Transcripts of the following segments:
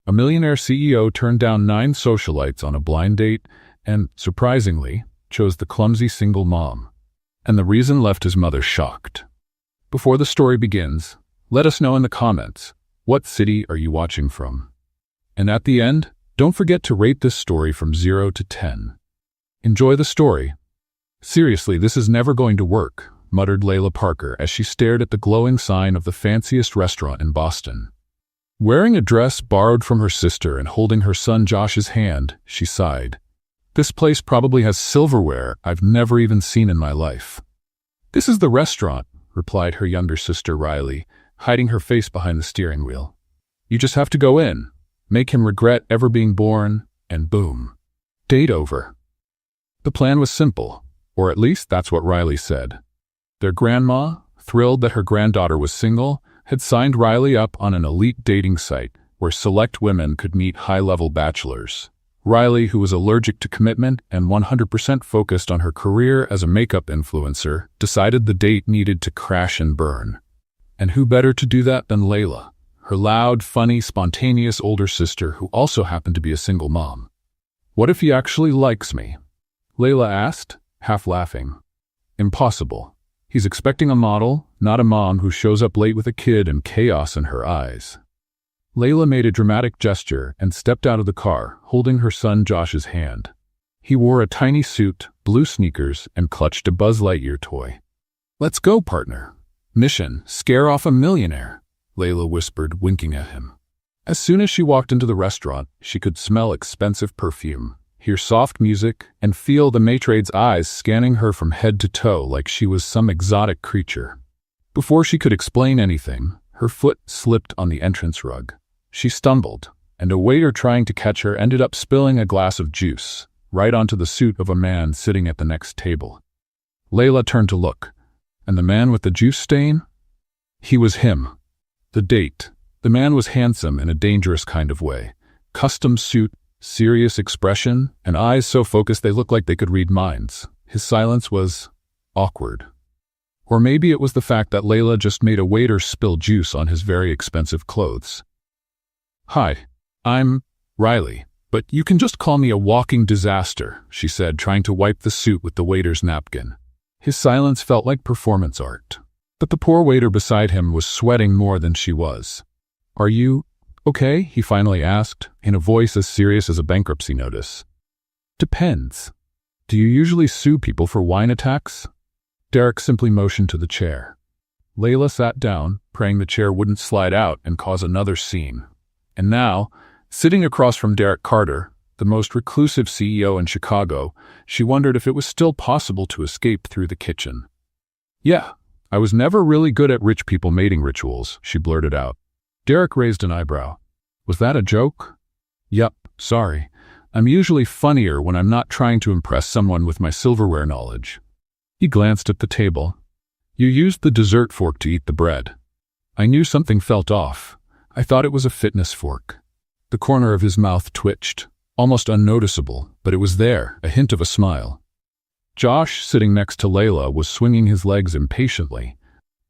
A millionaire CEO turned down 9 socialites on a blind date and, surprisingly, chose the clumsy single mom. And the reason left his mother shocked. Before the story begins, let us know in the comments, what city are you watching from? And at the end, don't forget to rate this story from 0 to 10. Enjoy the story. Seriously, this is never going to work, muttered Layla Parker as she stared at the glowing sign of the fanciest restaurant in Boston. Wearing a dress borrowed from her sister and holding her son Josh's hand, she sighed. This place probably has silverware I've never even seen in my life. This is the restaurant, replied her younger sister Riley, hiding her face behind the steering wheel. You just have to go in, make him regret ever being born, and boom. Date over. The plan was simple, or at least that's what Riley said. Their grandma, thrilled that her granddaughter was single, had signed Riley up on an elite dating site where select women could meet high-level bachelors. Riley, who was allergic to commitment and 100% focused on her career as a makeup influencer, decided the date needed to crash and burn. And who better to do that than Layla, her loud, funny, spontaneous older sister who also happened to be a single mom. What if he actually likes me? Layla asked, half laughing. Impossible. He's expecting a model, not a mom who shows up late with a kid and chaos in her eyes. Layla made a dramatic gesture and stepped out of the car, holding her son Josh's hand. He wore a tiny suit, blue sneakers, and clutched a Buzz Lightyear toy. Let's go, partner. Mission, scare off a millionaire, Layla whispered, winking at him. As soon as she walked into the restaurant, she could smell expensive perfume, hear soft music, and feel the maitrade's eyes scanning her from head to toe like she was some exotic creature. Before she could explain anything, her foot slipped on the entrance rug. She stumbled, and a waiter trying to catch her ended up spilling a glass of juice right onto the suit of a man sitting at the next table. Layla turned to look, and the man with the juice stain? He was him. The date. The man was handsome in a dangerous kind of way. Custom suit, serious expression, and eyes so focused they looked like they could read minds. His silence was awkward. Or maybe it was the fact that Layla just made a waiter spill juice on his very expensive clothes. Hi, I'm Riley, but you can just call me a walking disaster, she said, trying to wipe the suit with the waiter's napkin. His silence felt like performance art. But the poor waiter beside him was sweating more than she was. Are you okay? He finally asked, in a voice as serious as a bankruptcy notice. Depends. Do you usually sue people for wine attacks? Derek simply motioned to the chair. Layla sat down, praying the chair wouldn't slide out and cause another scene. And now, sitting across from Derek Carter, the most reclusive CEO in Chicago, she wondered if it was still possible to escape through the kitchen. Yeah, I was never really good at rich people mating rituals, she blurted out. Derek raised an eyebrow. Was that a joke? Yup, sorry. I'm usually funnier when I'm not trying to impress someone with my silverware knowledge. He glanced at the table. You used the dessert fork to eat the bread. I knew something felt off. I thought it was a fitness fork. The corner of his mouth twitched, almost unnoticeable, but it was there, a hint of a smile. Josh, sitting next to Layla, was swinging his legs impatiently.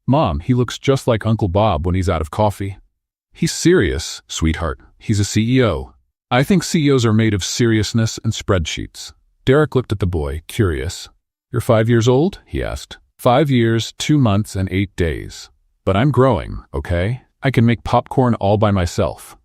Mom, he looks just like Uncle Bob when he's out of coffee. He's serious, sweetheart. He's a CEO. I think CEOs are made of seriousness and spreadsheets. Derek looked at the boy, curious. You're 5 years old? He asked. 5 years, 2 months, and 8 days. But I'm growing, okay? I can make popcorn all by myself.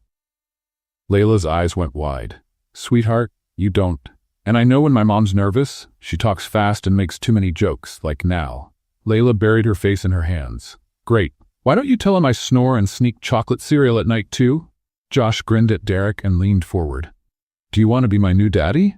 Layla's eyes went wide. Sweetheart, you don't. And I know when my mom's nervous, she talks fast and makes too many jokes, like now. Layla buried her face in her hands. Great. Why don't you tell him I snore and sneak chocolate cereal at night too? Josh grinned at Derek and leaned forward. Do you want to be my new daddy?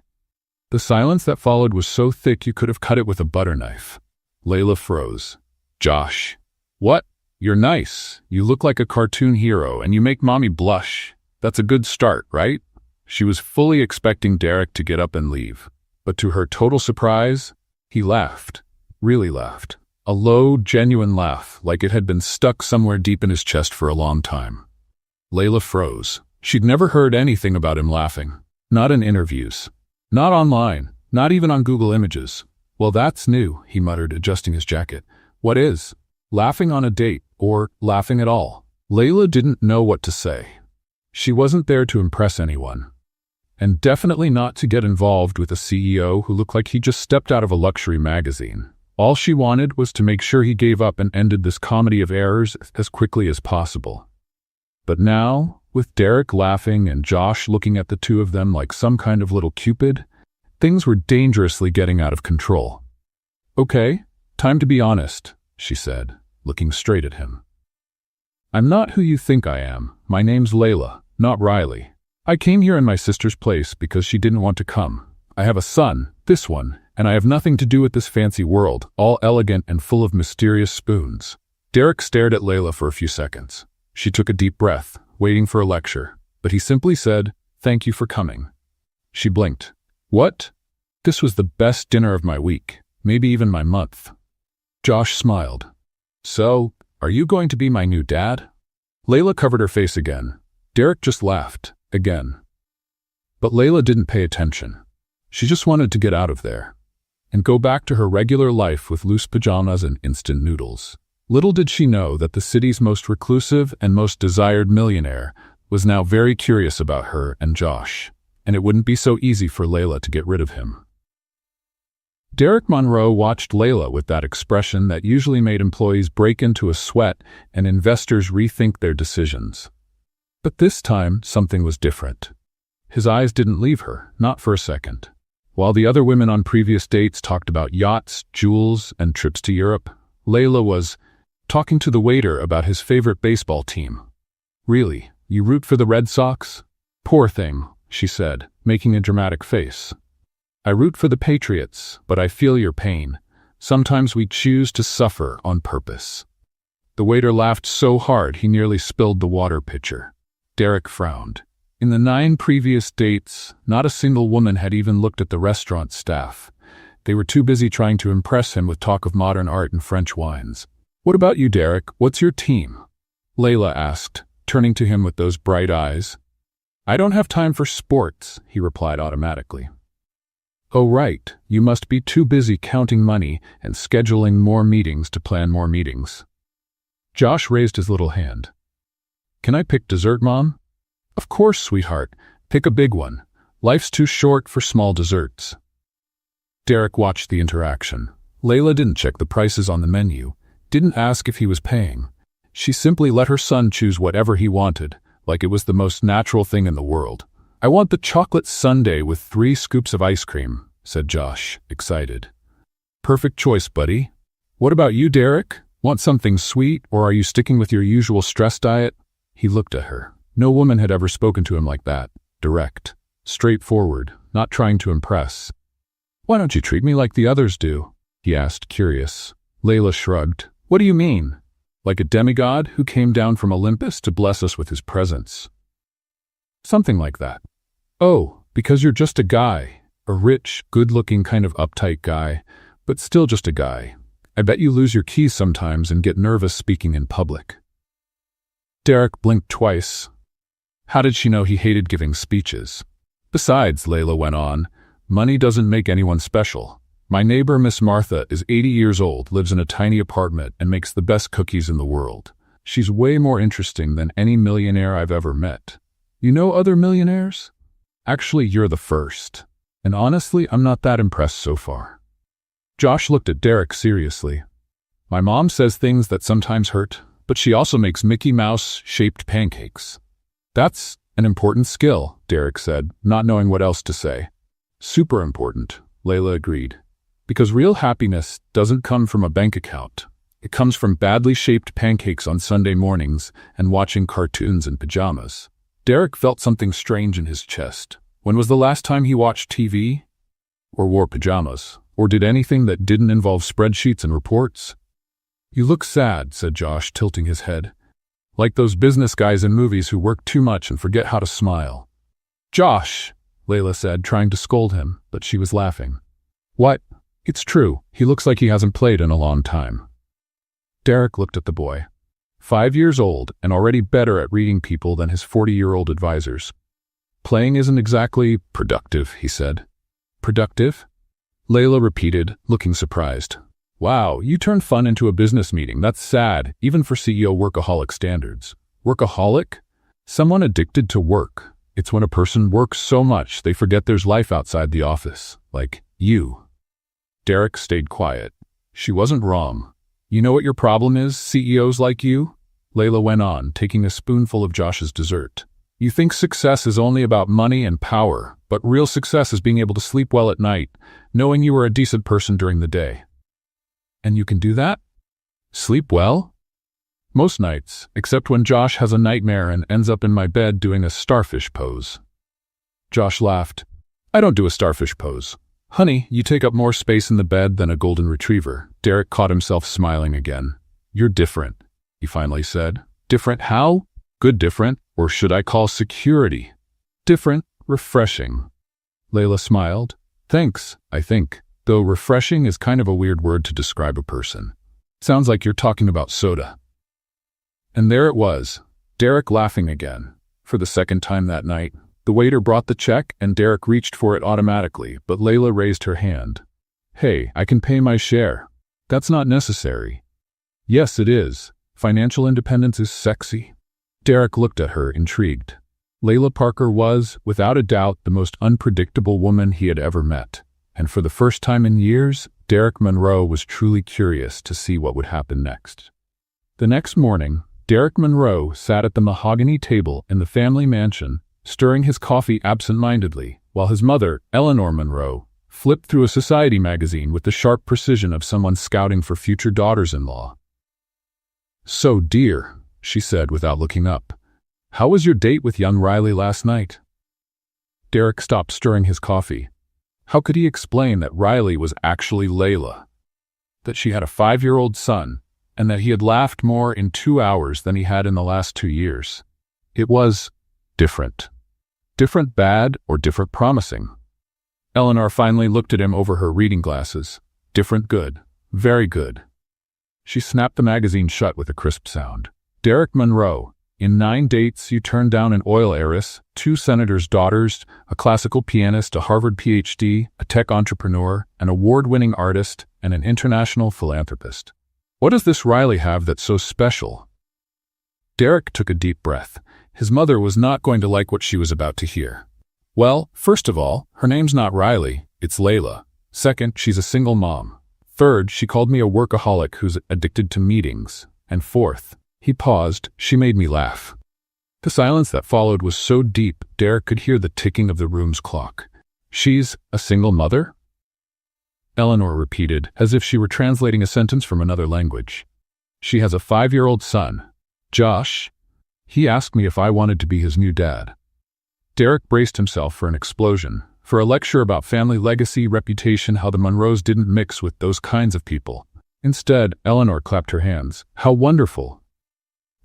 The silence that followed was so thick you could have cut it with a butter knife. Layla froze. Josh. What? You're nice. You look like a cartoon hero and you make mommy blush. That's a good start, right? She was fully expecting Derek to get up and leave. But to her total surprise, he laughed. Really laughed. A low, genuine laugh, like it had been stuck somewhere deep in his chest for a long time. Layla froze. She'd never heard anything about him laughing. Not in interviews. Not online. Not even on Google Images. Well, that's new, he muttered, adjusting his jacket. What is? Laughing on a date, or laughing at all? Layla didn't know what to say. She wasn't there to impress anyone. And definitely not to get involved with a CEO who looked like he just stepped out of a luxury magazine. All she wanted was to make sure he gave up and ended this comedy of errors as quickly as possible. But now, with Derek laughing and Josh looking at the two of them like some kind of little Cupid, things were dangerously getting out of control. "Okay, time to be honest," she said, looking straight at him. "I'm not who you think I am. My name's Layla, not Riley. I came here in my sister's place because she didn't want to come. I have a son, this one, and I have nothing to do with this fancy world, all elegant and full of mysterious spoons." Derek stared at Layla for a few seconds. She took a deep breath, waiting for a lecture, but he simply said, "Thank you for coming." She blinked. "What? This was the best dinner of my week, maybe even my month." Josh smiled. "So, are you going to be my new dad?" Layla covered her face again. Derek just laughed, again. But Layla didn't pay attention. She just wanted to get out of there and go back to her regular life with loose pajamas and instant noodles. Little did she know that the city's most reclusive and most desired millionaire was now very curious about her and Josh, and it wouldn't be so easy for Layla to get rid of him. Derek Monroe watched Layla with that expression that usually made employees break into a sweat and investors rethink their decisions. But this time, something was different. His eyes didn't leave her, not for a second. While the other women on previous dates talked about yachts, jewels, and trips to Europe, Layla was talking to the waiter about his favorite baseball team. "Really, you root for the Red Sox?" "Poor thing," she said, making a dramatic face. "I root for the Patriots, but I feel your pain. Sometimes we choose to suffer on purpose." The waiter laughed so hard he nearly spilled the water pitcher. Derek frowned. In the 9 previous dates, not a single woman had even looked at the restaurant staff. They were too busy trying to impress him with talk of modern art and French wines. "What about you, Derek? What's your team?" Layla asked, turning to him with those bright eyes. "I don't have time for sports," he replied automatically. "Oh right, you must be too busy counting money and scheduling more meetings to plan more meetings." Josh raised his little hand. "Can I pick dessert, Mom?" "Of course, sweetheart. Pick a big one. Life's too short for small desserts." Derek watched the interaction. Layla didn't check the prices on the menu, didn't ask if he was paying. She simply let her son choose whatever he wanted, like it was the most natural thing in the world. "I want the chocolate sundae with 3 scoops of ice cream," said Josh, excited. "Perfect choice, buddy. What about you, Derek? Want something sweet, or are you sticking with your usual stress diet?" He looked at her. No woman had ever spoken to him like that. Direct. Straightforward, not trying to impress. "Why don't you treat me like the others do?" he asked, curious. Layla shrugged. "What do you mean? Like a demigod who came down from Olympus to bless us with his presence?" "Something like that." "Oh, because you're just a guy. A rich, good-looking kind of uptight guy, but still just a guy. I bet you lose your keys sometimes and get nervous speaking in public." Derek blinked twice. How did she know he hated giving speeches? "Besides," Layla went on, "money doesn't make anyone special. My neighbor, Miss Martha, is 80 years old, lives in a tiny apartment, and makes the best cookies in the world. She's way more interesting than any millionaire I've ever met. You know other millionaires? Actually, you're the first. And honestly, I'm not that impressed so far." Josh looked at Derek seriously. "My mom says things that sometimes hurt, but she also makes Mickey Mouse-shaped pancakes." "That's an important skill," Derek said, not knowing what else to say. "Super important," Layla agreed. "Because real happiness doesn't come from a bank account. It comes from badly shaped pancakes on Sunday mornings and watching cartoons in pajamas." Derek felt something strange in his chest. When was the last time he watched TV? Or wore pajamas? Or did anything that didn't involve spreadsheets and reports? "You look sad," said Josh, tilting his head. "Like those business guys in movies who work too much and forget how to smile." "Josh," Layla said, trying to scold him, but she was laughing. "What? It's true. He looks like he hasn't played in a long time." Derek looked at the boy. 5 years old and already better at reading people than his 40-year-old advisors. "Playing isn't exactly productive," he said. "Productive?" Layla repeated, looking surprised. "Wow, you turned fun into a business meeting. That's sad, even for CEO workaholic standards." "Workaholic?" Someone addicted to work. It's when a person works so much they forget there's life outside the office, like you. Derek stayed quiet. She wasn't wrong. You know what your problem is, CEOs like you? Layla went on, taking a spoonful of Josh's dessert. You think success is only about money and power, but real success is being able to sleep well at night, knowing you are a decent person during the day. And you can do that? Sleep well? Most nights, except when Josh has a nightmare and ends up in my bed doing a starfish pose. Josh laughed. I don't do a starfish pose. Honey, you take up more space in the bed than a golden retriever. Derek caught himself smiling again. You're different, he finally said. Different how? Good different, or should I call security? Different, refreshing. Layla smiled. Thanks, I think, though refreshing is kind of a weird word to describe a person. Sounds like you're talking about soda. And there it was, Derek laughing again. For the second time that night, the waiter brought the check and Derek reached for it automatically, but Layla raised her hand. Hey, I can pay my share. That's not necessary. Yes, it is. Financial independence is sexy. Derek looked at her, intrigued. Layla Parker was, without a doubt, the most unpredictable woman he had ever met. And for the first time in years, Derek Monroe was truly curious to see what would happen next. The next morning, Derek Monroe sat at the mahogany table in the family mansion, stirring his coffee absent-mindedly, while his mother, Eleanor Monroe, flipped through a society magazine with the sharp precision of someone scouting for future daughters-in-law. So, dear, she said without looking up, how was your date with young Riley last night? Derek stopped stirring his coffee. How could he explain that Riley was actually Layla? That she had a 5-year-old son, and that he had laughed more in 2 hours than he had in the last 2 years? It was different. Different bad or different promising? Eleanor finally looked at him over her reading glasses. Different good. Very good. She snapped the magazine shut with a crisp sound. Derek Monroe, in 9 dates you turned down an oil heiress, 2 senators' daughters, a classical pianist, a Harvard PhD, a tech entrepreneur, an award-winning artist, and an international philanthropist. What does this Riley have that's so special? Derek took a deep breath. His mother was not going to like what she was about to hear. Well, first of all, her name's not Riley, it's Layla. Second, she's a single mom. Third, she called me a workaholic who's addicted to meetings. And fourth, he paused, she made me laugh. The silence that followed was so deep, Derek could hear the ticking of the room's clock. She's a single mother? Eleanor repeated, as if she were translating a sentence from another language. She has a 5-year-old son. Josh. He asked me if I wanted to be his new dad. Derek braced himself for an explosion, for a lecture about family legacy, reputation, how the Monroes didn't mix with those kinds of people. Instead, Eleanor clapped her hands. How wonderful.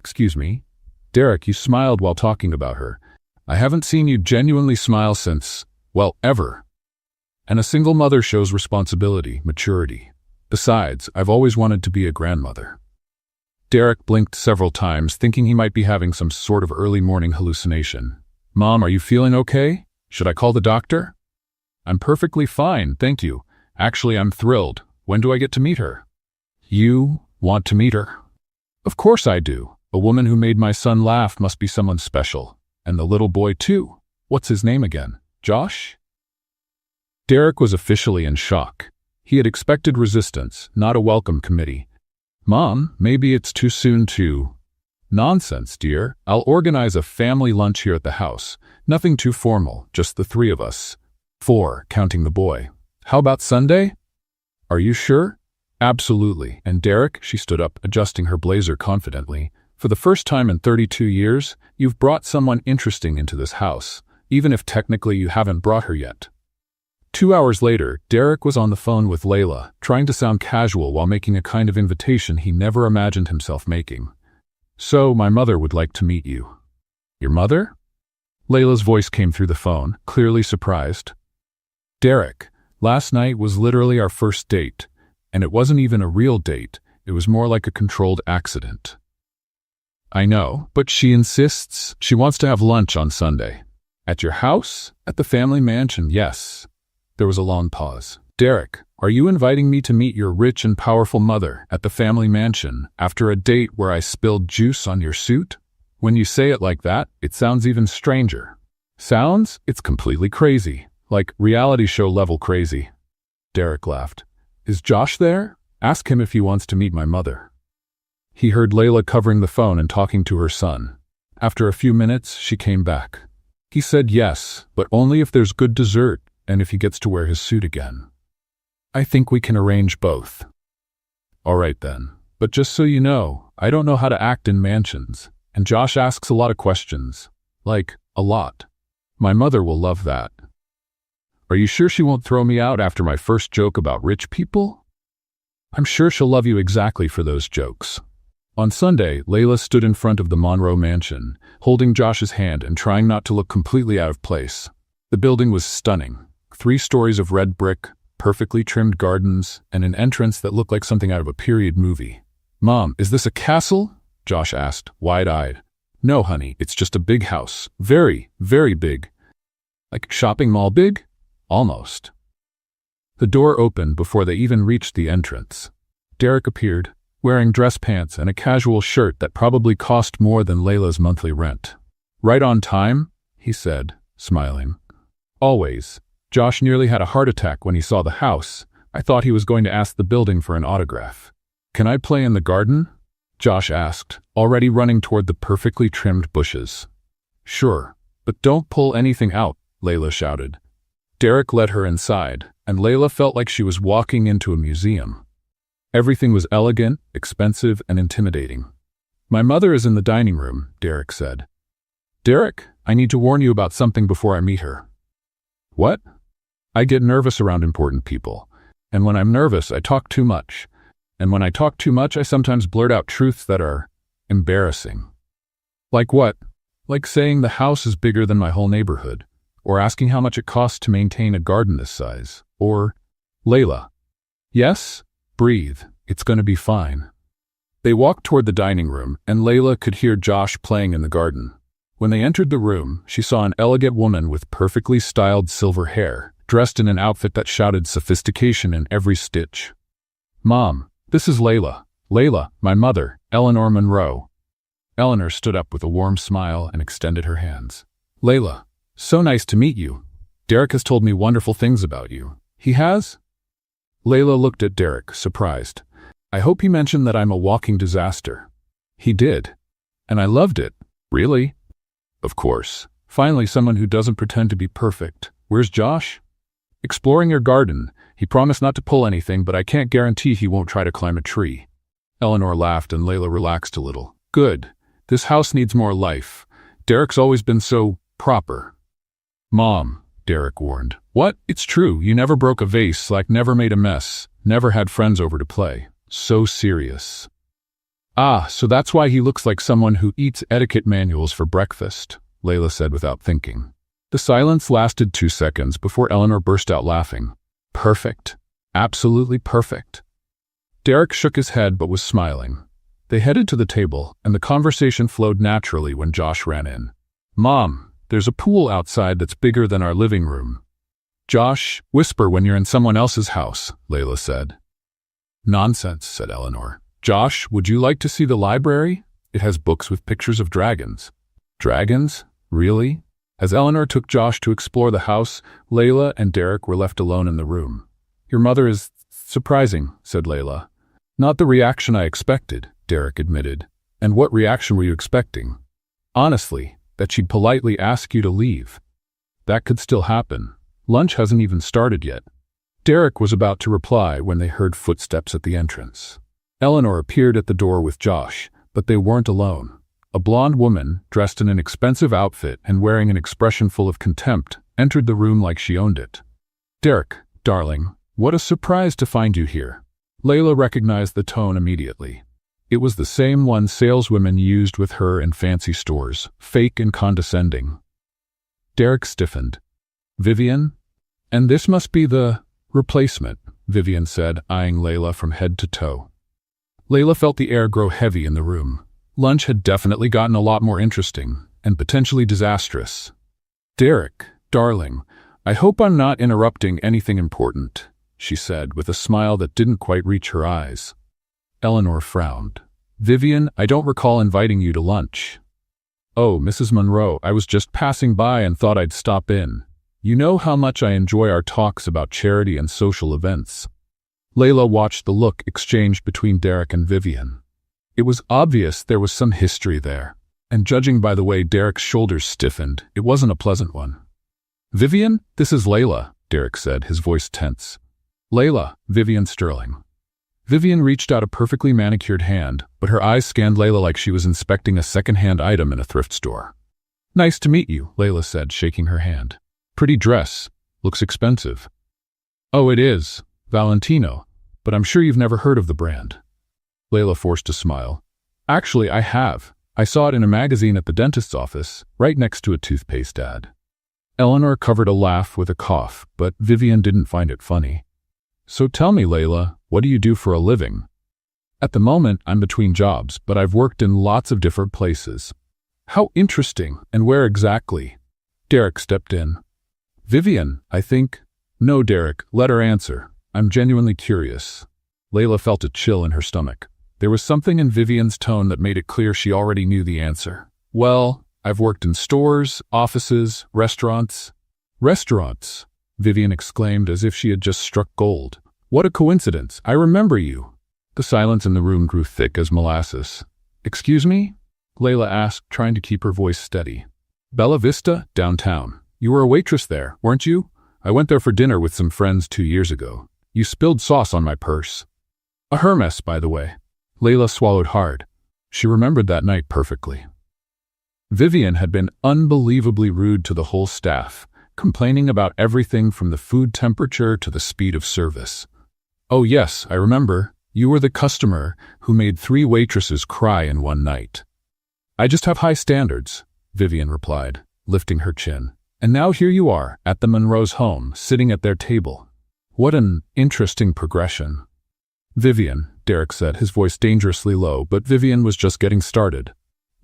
Excuse me? Derek, you smiled while talking about her. I haven't seen you genuinely smile since, well, ever. And a single mother shows responsibility, maturity. Besides, I've always wanted to be a grandmother. Derek blinked several times, thinking he might be having some sort of early morning hallucination. Mom, are you feeling okay? Should I call the doctor? I'm perfectly fine, thank you. Actually, I'm thrilled. When do I get to meet her? You want to meet her? Of course I do. A woman who made my son laugh must be someone special. And the little boy, too. What's his name again? Josh? Derek was officially in shock. He had expected resistance, not a welcome committee. Mom, maybe it's too soon to... Nonsense, dear. I'll organize a family lunch here at the house. Nothing too formal, just the 3 of us. 4, counting the boy. How about Sunday? Are you sure? Absolutely. And Derek, she stood up, adjusting her blazer confidently. For the first time in 32 years, you've brought someone interesting into this house, even if technically you haven't brought her yet. 2 hours later, Derek was on the phone with Layla, trying to sound casual while making a kind of invitation he never imagined himself making. So, my mother would like to meet you. Your mother? Layla's voice came through the phone, clearly surprised. Derek, last night was literally our first date, and it wasn't even a real date, it was more like a controlled accident. I know, but she insists she wants to have lunch on Sunday. At your house? At the family mansion, yes. There was a long pause. Derek, are you inviting me to meet your rich and powerful mother at the family mansion after a date where I spilled juice on your suit? When you say it like that, it sounds even stranger. Sounds? It's completely crazy. Like reality show level crazy. Derek laughed. Is Josh there? Ask him if he wants to meet my mother. He heard Layla covering the phone and talking to her son. After a few minutes, she came back. He said yes, but only if there's good dessert and if he gets to wear his suit again. I think we can arrange both. All right then. But just so you know, I don't know how to act in mansions, and Josh asks a lot of questions. Like, a lot. My mother will love that. Are you sure she won't throw me out after my first joke about rich people? I'm sure she'll love you exactly for those jokes. On Sunday, Layla stood in front of the Monroe mansion, holding Josh's hand and trying not to look completely out of place. The building was stunning. 3 stories of red brick, perfectly trimmed gardens, and an entrance that looked like something out of a period movie. Mom, is this a castle? Josh asked, wide-eyed. No, honey, it's just a big house. Very, very big. Like shopping mall big? Almost. The door opened before they even reached the entrance. Derek appeared, wearing dress pants and a casual shirt that probably cost more than Layla's monthly rent. Right on time? He said, smiling. Always. Josh nearly had a heart attack when he saw the house. I thought he was going to ask the building for an autograph. Can I play in the garden? Josh asked, already running toward the perfectly trimmed bushes. Sure, but don't pull anything out, Layla shouted. Derek led her inside, and Layla felt like she was walking into a museum. Everything was elegant, expensive, and intimidating. My mother is in the dining room, Derek said. Derek, I need to warn you about something before I meet her. What? I get nervous around important people, and when I'm nervous, I talk too much. And when I talk too much, I sometimes blurt out truths that are embarrassing. Like what? Like saying the house is bigger than my whole neighborhood, or asking how much it costs to maintain a garden this size, or, Layla. Yes? Breathe. It's going to be fine. They walked toward the dining room, and Layla could hear Josh playing in the garden. When they entered the room, she saw an elegant woman with perfectly styled silver hair, dressed in an outfit that shouted sophistication in every stitch. Mom, this is Layla. Layla, my mother, Eleanor Monroe. Eleanor stood up with a warm smile and extended her hands. Layla, so nice to meet you. Derek has told me wonderful things about you. He has? Layla looked at Derek, surprised. I hope he mentioned that I'm a walking disaster. He did. And I loved it. Really? Of course. Finally, someone who doesn't pretend to be perfect. Where's Josh? Exploring your garden. He promised not to pull anything, but I can't guarantee he won't try to climb a tree. Eleanor laughed and Layla relaxed a little. Good. This house needs more life. Derek's always been so proper. Mom, Derek warned. What? It's true. You never broke a vase, like never made a mess, never had friends over to play. So serious. Ah, so that's why he looks like someone who eats etiquette manuals for breakfast, Layla said without thinking. The silence lasted 2 seconds before Eleanor burst out laughing. Perfect. Absolutely perfect. Derek shook his head but was smiling. They headed to the table, and the conversation flowed naturally when Josh ran in. Mom, there's a pool outside that's bigger than our living room. Josh, whisper when you're in someone else's house, Layla said. Nonsense, said Eleanor. Josh, would you like to see the library? It has books with pictures of dragons. Dragons? Really? As Eleanor took Josh to explore the house, Layla and Derek were left alone in the room. Your mother is surprising, said Layla. Not the reaction I expected, Derek admitted. And what reaction were you expecting? Honestly, that she'd politely ask you to leave. That could still happen. Lunch hasn't even started yet. Derek was about to reply when they heard footsteps at the entrance. Eleanor appeared at the door with Josh, but they weren't alone. A blonde woman, dressed in an expensive outfit and wearing an expression full of contempt, entered the room like she owned it. Derek, darling, what a surprise to find you here. Layla recognized the tone immediately. It was the same one saleswomen used with her in fancy stores, fake and condescending. Derek stiffened. Vivian? And this must be the replacement, Vivian said, eyeing Layla from head to toe. Layla felt the air grow heavy in the room. Lunch had definitely gotten a lot more interesting, and potentially disastrous. Derek, darling, I hope I'm not interrupting anything important, she said with a smile that didn't quite reach her eyes. Eleanor frowned. Vivian, I don't recall inviting you to lunch. "Oh, Mrs. Monroe, I was just passing by and thought I'd stop in. You know how much I enjoy our talks about charity and social events." Layla watched the look exchanged between Derek and Vivian. It was obvious there was some history there, and judging by the way Derek's shoulders stiffened, it wasn't a pleasant one. "Vivian, this is Layla," Derek said, his voice tense. "Layla, Vivian Sterling." Vivian reached out a perfectly manicured hand, but her eyes scanned Layla like she was inspecting a second-hand item in a thrift store. "Nice to meet you," Layla said, shaking her hand. "Pretty dress. Looks expensive." "Oh, it is. Valentino. But I'm sure you've never heard of the brand." Layla forced a smile. "Actually, I have. I saw it in a magazine at the dentist's office, right next to a toothpaste ad." Eleanor covered a laugh with a cough, but Vivian didn't find it funny. "So tell me, Layla, what do you do for a living?" "At the moment, I'm between jobs, but I've worked in lots of different places." "How interesting, and where exactly?" Derek stepped in. "Vivian, I think—" "No, Derek, let her answer. I'm genuinely curious." Layla felt a chill in her stomach. There was something in Vivian's tone that made it clear she already knew the answer. "Well, I've worked in stores, offices, restaurants." "Restaurants?" Vivian exclaimed as if she had just struck gold. "What a coincidence. I remember you." The silence in the room grew thick as molasses. "Excuse me?" Layla asked, trying to keep her voice steady. "Bella Vista, downtown. You were a waitress there, weren't you? I went there for dinner with some friends 2 years ago. You spilled sauce on my purse." "A Hermes, by the way." Layla swallowed hard. She remembered that night perfectly. Vivian had been unbelievably rude to the whole staff, complaining about everything from the food temperature to the speed of service. "Oh yes, I remember. You were the customer who made 3 waitresses cry in one night." "I just have high standards," Vivian replied, lifting her chin. "And now here you are, at the Monroe's home, sitting at their table. What an interesting progression." "Vivian," Derek said, his voice dangerously low, but Vivian was just getting started.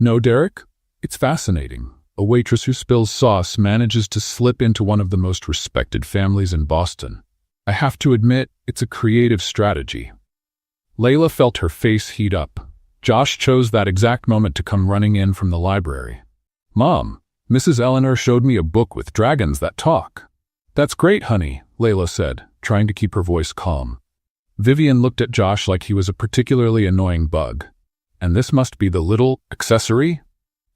"No, Derek? It's fascinating. A waitress who spills sauce manages to slip into one of the most respected families in Boston. I have to admit, it's a creative strategy." Layla felt her face heat up. Josh chose that exact moment to come running in from the library. "Mom, Mrs. Eleanor showed me a book with dragons that talk." "That's great, honey," Layla said, trying to keep her voice calm. Vivian looked at Josh like he was a particularly annoying bug. "And this must be the little accessory?"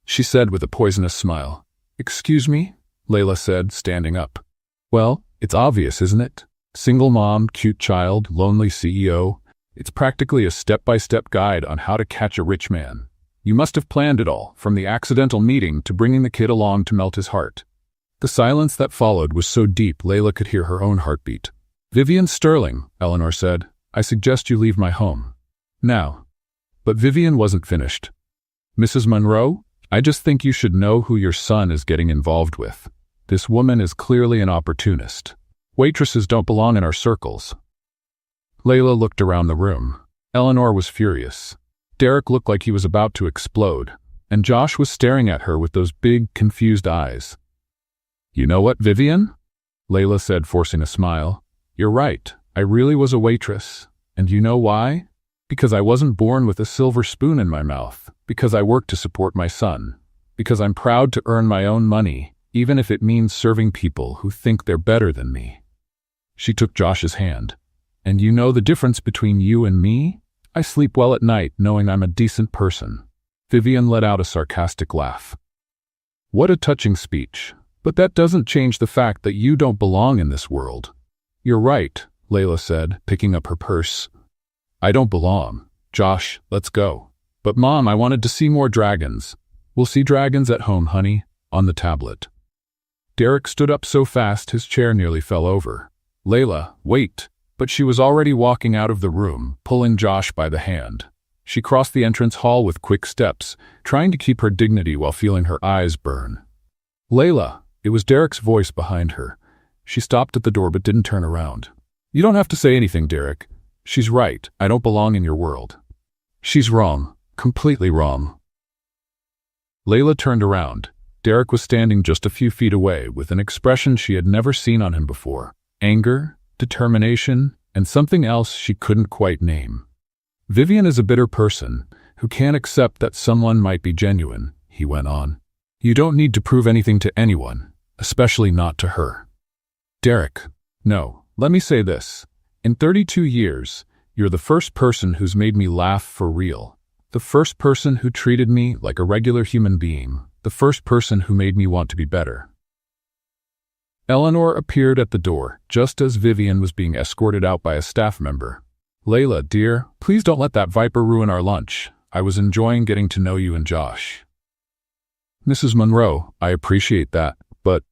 she said with a poisonous smile. "Excuse me?" Layla said, standing up. "Well, it's obvious, isn't it? Single mom, cute child, lonely CEO. It's practically a step-by-step guide on how to catch a rich man. You must have planned it all, from the accidental meeting to bringing the kid along to melt his heart." The silence that followed was so deep Layla could hear her own heartbeat. "Vivian Sterling," Eleanor said, "I suggest you leave my home. Now." But Vivian wasn't finished. "Mrs. Monroe, I just think you should know who your son is getting involved with. This woman is clearly an opportunist. Waitresses don't belong in our circles." Layla looked around the room. Eleanor was furious. Derek looked like he was about to explode, and Josh was staring at her with those big, confused eyes. "You know what, Vivian?" Layla said, forcing a smile. "You're right. I really was a waitress. And you know why? Because I wasn't born with a silver spoon in my mouth. Because I work to support my son. Because I'm proud to earn my own money, even if it means serving people who think they're better than me." She took Josh's hand. "And you know the difference between you and me? I sleep well at night knowing I'm a decent person." Vivian let out a sarcastic laugh. "What a touching speech. But that doesn't change the fact that you don't belong in this world." "You're right," Layla said, picking up her purse. "I don't belong. Josh, let's go." "But Mom, I wanted to see more dragons." "We'll see dragons at home, honey, on the tablet." Derek stood up so fast his chair nearly fell over. "Layla, wait." But she was already walking out of the room, pulling Josh by the hand. She crossed the entrance hall with quick steps, trying to keep her dignity while feeling her eyes burn. "Layla," it was Derek's voice behind her. She stopped at the door but didn't turn around. "You don't have to say anything, Derek. She's right. I don't belong in your world." "She's wrong. Completely wrong." Layla turned around. Derek was standing just a few feet away with an expression she had never seen on him before. Anger, determination, and something else she couldn't quite name. "Vivian is a bitter person who can't accept that someone might be genuine," he went on. You don't need to prove anything to anyone, especially not to her. Derek, no, let me say this. In 32 years, you're the first person who's made me laugh for real. The first person who treated me like a regular human being. The first person who made me want to be better. Eleanor appeared at the door, just as Vivian was being escorted out by a staff member. Layla, dear, please don't let that viper ruin our lunch. I was enjoying getting to know you and Josh. Mrs. Monroe, I appreciate that, but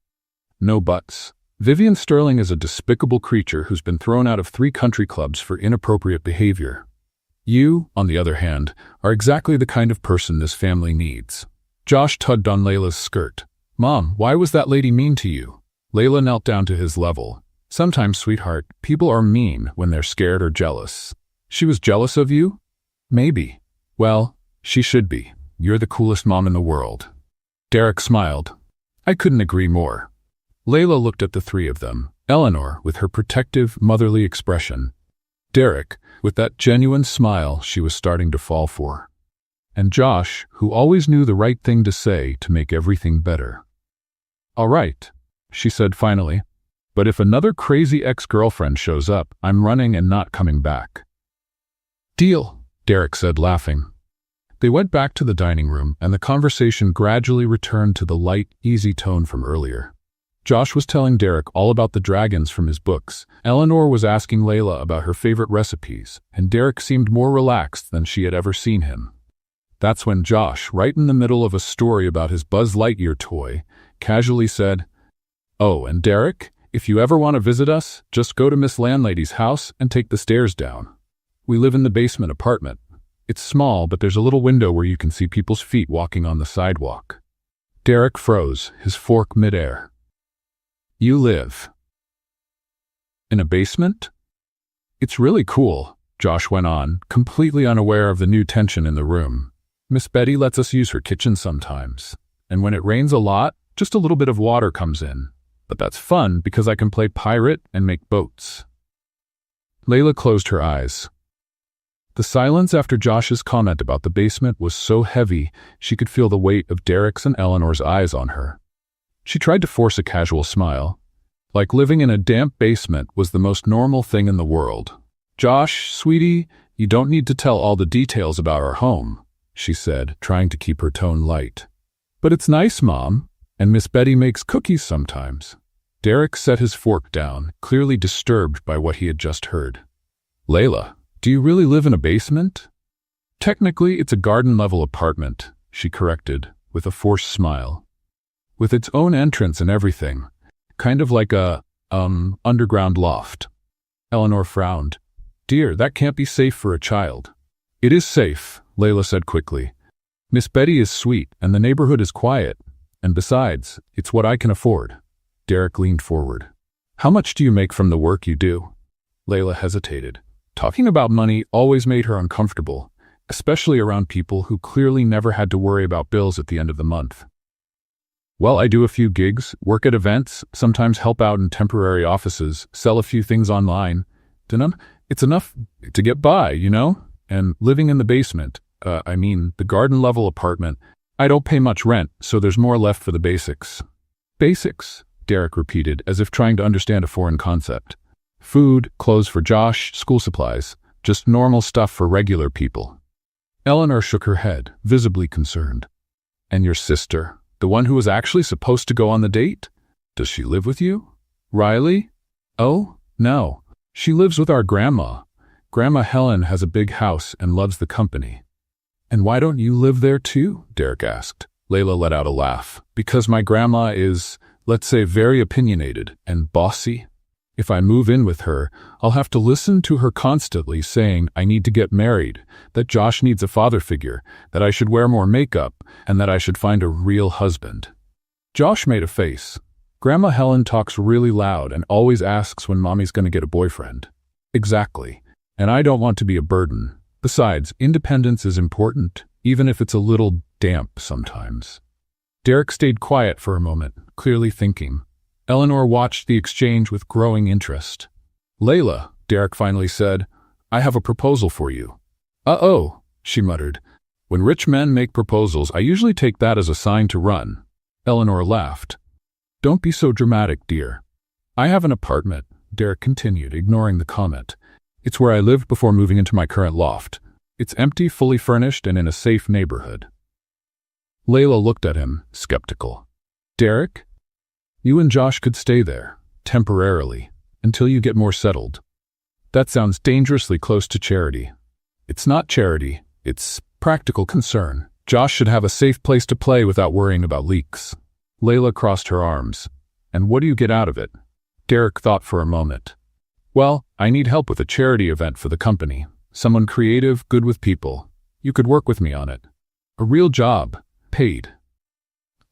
no buts. Vivian Sterling is a despicable creature who's been thrown out of 3 country clubs for inappropriate behavior. You, on the other hand, are exactly the kind of person this family needs. Josh tugged on Layla's skirt. Mom, why was that lady mean to you? Layla knelt down to his level. Sometimes, sweetheart, people are mean when they're scared or jealous. She was jealous of you? Maybe. Well, she should be. You're the coolest mom in the world. Derek smiled. I couldn't agree more. Layla looked at the 3 of them, Eleanor with her protective, motherly expression, Derek with that genuine smile she was starting to fall for, and Josh, who always knew the right thing to say to make everything better. All right, she said finally, but if another crazy ex-girlfriend shows up, I'm running and not coming back. Deal, Derek said, laughing. They went back to the dining room, and the conversation gradually returned to the light, easy tone from earlier. Josh was telling Derek all about the dragons from his books. Eleanor was asking Layla about her favorite recipes, and Derek seemed more relaxed than she had ever seen him. That's when Josh, right in the middle of a story about his Buzz Lightyear toy, casually said, Oh, and Derek, if you ever want to visit us, just go to Miss Landlady's house and take the stairs down. We live in the basement apartment. It's small, but there's a little window where you can see people's feet walking on the sidewalk. Derek froze, his fork midair. You live in a basement? It's really cool, Josh went on, completely unaware of the new tension in the room. Miss Betty lets us use her kitchen sometimes, and when it rains a lot, just a little bit of water comes in. But that's fun because I can play pirate and make boats. Layla closed her eyes. The silence after Josh's comment about the basement was so heavy she could feel the weight of Derek's and Eleanor's eyes on her. She tried to force a casual smile. Like living in a damp basement was the most normal thing in the world. Josh, sweetie, you don't need to tell all the details about our home, she said, trying to keep her tone light. But it's nice, Mom, and Miss Betty makes cookies sometimes. Derek set his fork down, clearly disturbed by what he had just heard. Layla, do you really live in a basement? Technically, it's a garden-level apartment, she corrected, with a forced smile. With its own entrance and everything, kind of like a, underground loft. Eleanor frowned. Dear, that can't be safe for a child. It is safe, Layla said quickly. Miss Betty is sweet, and the neighborhood is quiet. And besides, it's what I can afford. Derek leaned forward. How much do you make from the work you do? Layla hesitated. Talking about money always made her uncomfortable, especially around people who clearly never had to worry about bills at the end of the month. Well, I do a few gigs, work at events, sometimes help out in temporary offices, sell a few things online. It's enough to get by, you know? And living in the basement, the garden-level apartment, I don't pay much rent, so there's more left for the basics. Basics, Derek repeated, as if trying to understand a foreign concept. Food, clothes for Josh, school supplies, just normal stuff for regular people. Eleanor shook her head, visibly concerned. And your sister? The one who was actually supposed to go on the date? Does she live with you? Riley? Oh, no. She lives with our grandma. Grandma Helen has a big house and loves the company. And why don't you live there too? Derek asked. Layla let out a laugh. Because my grandma is, let's say, very opinionated and bossy. If I move in with her, I'll have to listen to her constantly saying I need to get married, that Josh needs a father figure, that I should wear more makeup, and that I should find a real husband. Josh made a face. Grandma Helen talks really loud and always asks when Mommy's going to get a boyfriend. Exactly. And I don't want to be a burden. Besides, independence is important, even if it's a little damp sometimes. Derek stayed quiet for a moment, clearly thinking. Eleanor watched the exchange with growing interest. Layla, Derek finally said, I have a proposal for you. Uh-oh, she muttered. When rich men make proposals, I usually take that as a sign to run. Eleanor laughed. Don't be so dramatic, dear. I have an apartment, Derek continued, ignoring the comment. It's where I lived before moving into my current loft. It's empty, fully furnished, and in a safe neighborhood. Layla looked at him, skeptical. Derek? You and Josh could stay there, temporarily, until you get more settled. That sounds dangerously close to charity. It's not charity, it's practical concern. Josh should have a safe place to play without worrying about leaks. Layla crossed her arms. And what do you get out of it? Derek thought for a moment. Well, I need help with a charity event for the company. Someone creative, good with people. You could work with me on it. A real job. Paid.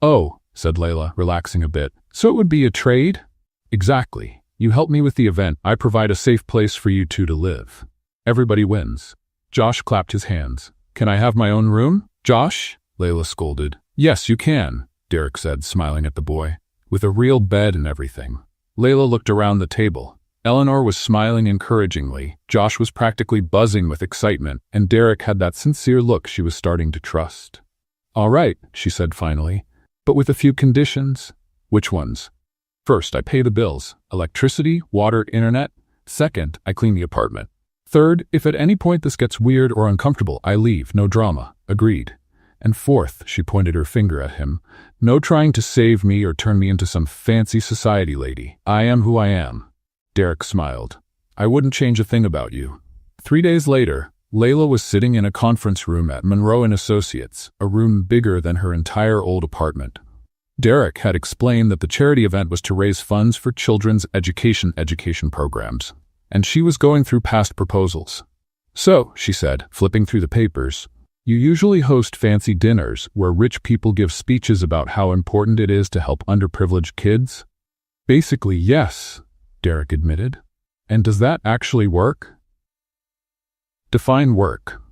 Oh, said Layla, relaxing a bit. So it would be a trade? Exactly. You help me with the event, I provide a safe place for you two to live. Everybody wins. Josh clapped his hands. Can I have my own room? Josh? Layla scolded. Yes, you can, Derek said, smiling at the boy. With a real bed and everything. Layla looked around the table. Eleanor was smiling encouragingly, Josh was practically buzzing with excitement, and Derek had that sincere look she was starting to trust. All right, she said finally, but with a few conditions. Which ones? First, I pay the bills, electricity, water, internet. Second, I clean the apartment. Third, if at any point this gets weird or uncomfortable, I leave, no drama. Agreed. And fourth, she pointed her finger at him, no trying to save me or turn me into some fancy society lady. I am who I am. Derek smiled. I wouldn't change a thing about you. 3 days later, Layla was sitting in a conference room at Monroe & Associates, a room bigger than her entire old apartment. Derek had explained that the charity event was to raise funds for children's education programs, and she was going through past proposals. So, she said, flipping through the papers, you usually host fancy dinners where rich people give speeches about how important it is to help underprivileged kids? Basically, yes, Derek admitted. And does that actually work? Define work.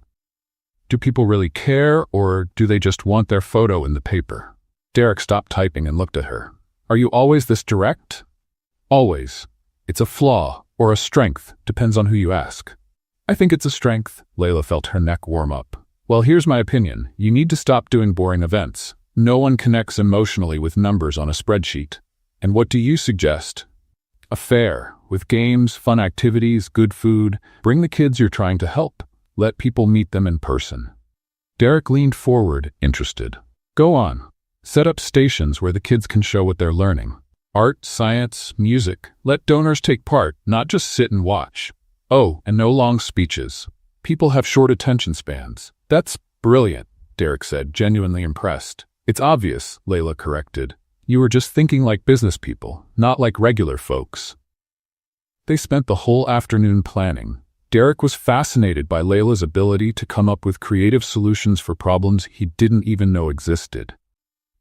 Do people really care, or do they just want their photo in the paper? Derek stopped typing and looked at her. Are you always this direct? Always. It's a flaw, or a strength, depends on who you ask. I think it's a strength. Layla felt her neck warm up. Well, here's my opinion. You need to stop doing boring events. No one connects emotionally with numbers on a spreadsheet. And what do you suggest? A fair, with games, fun activities, good food. Bring the kids you're trying to help. Let people meet them in person. Derek leaned forward, interested. Go on. Set up stations where the kids can show what they're learning. Art, science, music. Let donors take part, not just sit and watch. Oh, and no long speeches. People have short attention spans. That's brilliant, Derek said, genuinely impressed. It's obvious, Layla corrected. You were just thinking like business people, not like regular folks. They spent the whole afternoon planning. Derek was fascinated by Layla's ability to come up with creative solutions for problems he didn't even know existed.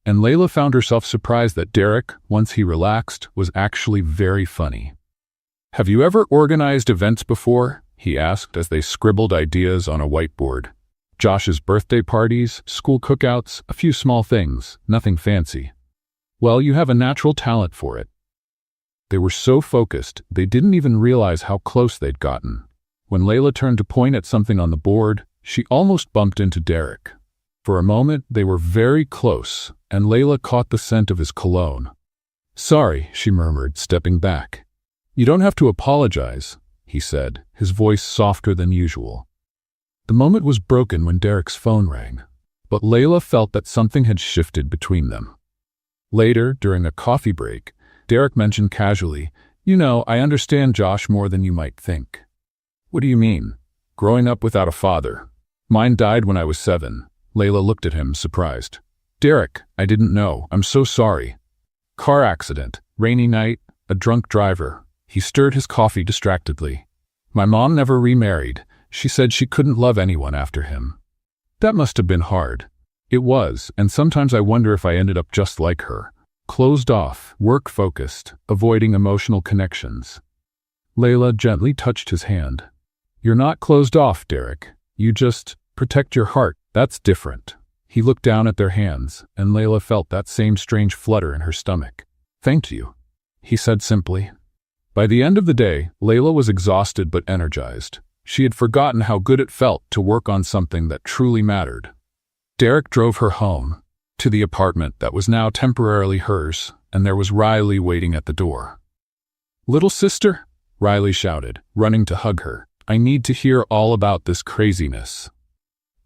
And Layla found herself surprised that Derek, once he relaxed, was actually very funny. Have you ever organized events before? He asked as they scribbled ideas on a whiteboard. Josh's birthday parties, school cookouts, a few small things, nothing fancy. Well, you have a natural talent for it. They were so focused, they didn't even realize how close they'd gotten. When Layla turned to point at something on the board, she almost bumped into Derek. For a moment, they were very close, and Layla caught the scent of his cologne. Sorry, she murmured, stepping back. You don't have to apologize, he said, his voice softer than usual. The moment was broken when Derek's phone rang, but Layla felt that something had shifted between them. Later, during a coffee break, Derek mentioned casually, You know, I understand Josh more than you might think. What do you mean? Growing up without a father. Mine died when I was 7. Layla looked at him, surprised. Derek, I didn't know. I'm so sorry. Car accident, rainy night, a drunk driver. He stirred his coffee distractedly. My mom never remarried. She said she couldn't love anyone after him. That must have been hard. It was, and sometimes I wonder if I ended up just like her. Closed off, work-focused, avoiding emotional connections. Layla gently touched his hand. You're not closed off, Derek. You just protect your heart. That's different. He looked down at their hands, and Layla felt that same strange flutter in her stomach. Thank you, he said simply. By the end of the day, Layla was exhausted but energized. She had forgotten how good it felt to work on something that truly mattered. Derek drove her home. to the apartment that was now temporarily hers, and there was Riley waiting at the door. "Little sister," Riley shouted, running to hug her. "I need to hear all about this craziness."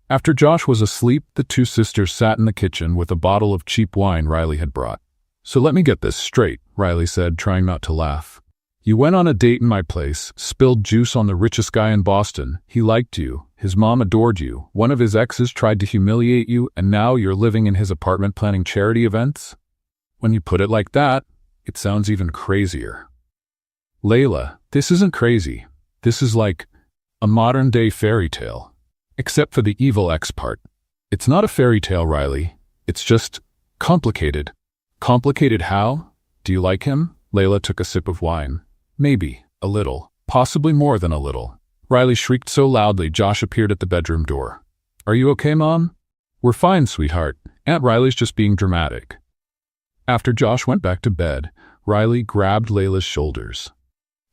After Josh was asleep, the two sisters sat in the kitchen with a bottle of cheap wine Riley had brought. "So let me get this straight," Riley said, trying not to laugh. "You went on a date in my place, spilled juice on the richest guy in Boston. He liked you. His mom adored you. One of his exes tried to humiliate you, and now you're living in his apartment planning charity events? When you put it like that, it sounds even crazier." "Layla, this isn't crazy. This is like a modern-day fairy tale. Except for the evil ex part. It's not a fairy tale, Riley. It's just complicated." "Complicated how? Do you like him?" Layla took a sip of wine. "Maybe. A little. Possibly more than a little." Riley shrieked so loudly Josh appeared at the bedroom door. "Are you okay, Mom?" "We're fine, sweetheart. Aunt Riley's just being dramatic." After Josh went back to bed, Riley grabbed Layla's shoulders.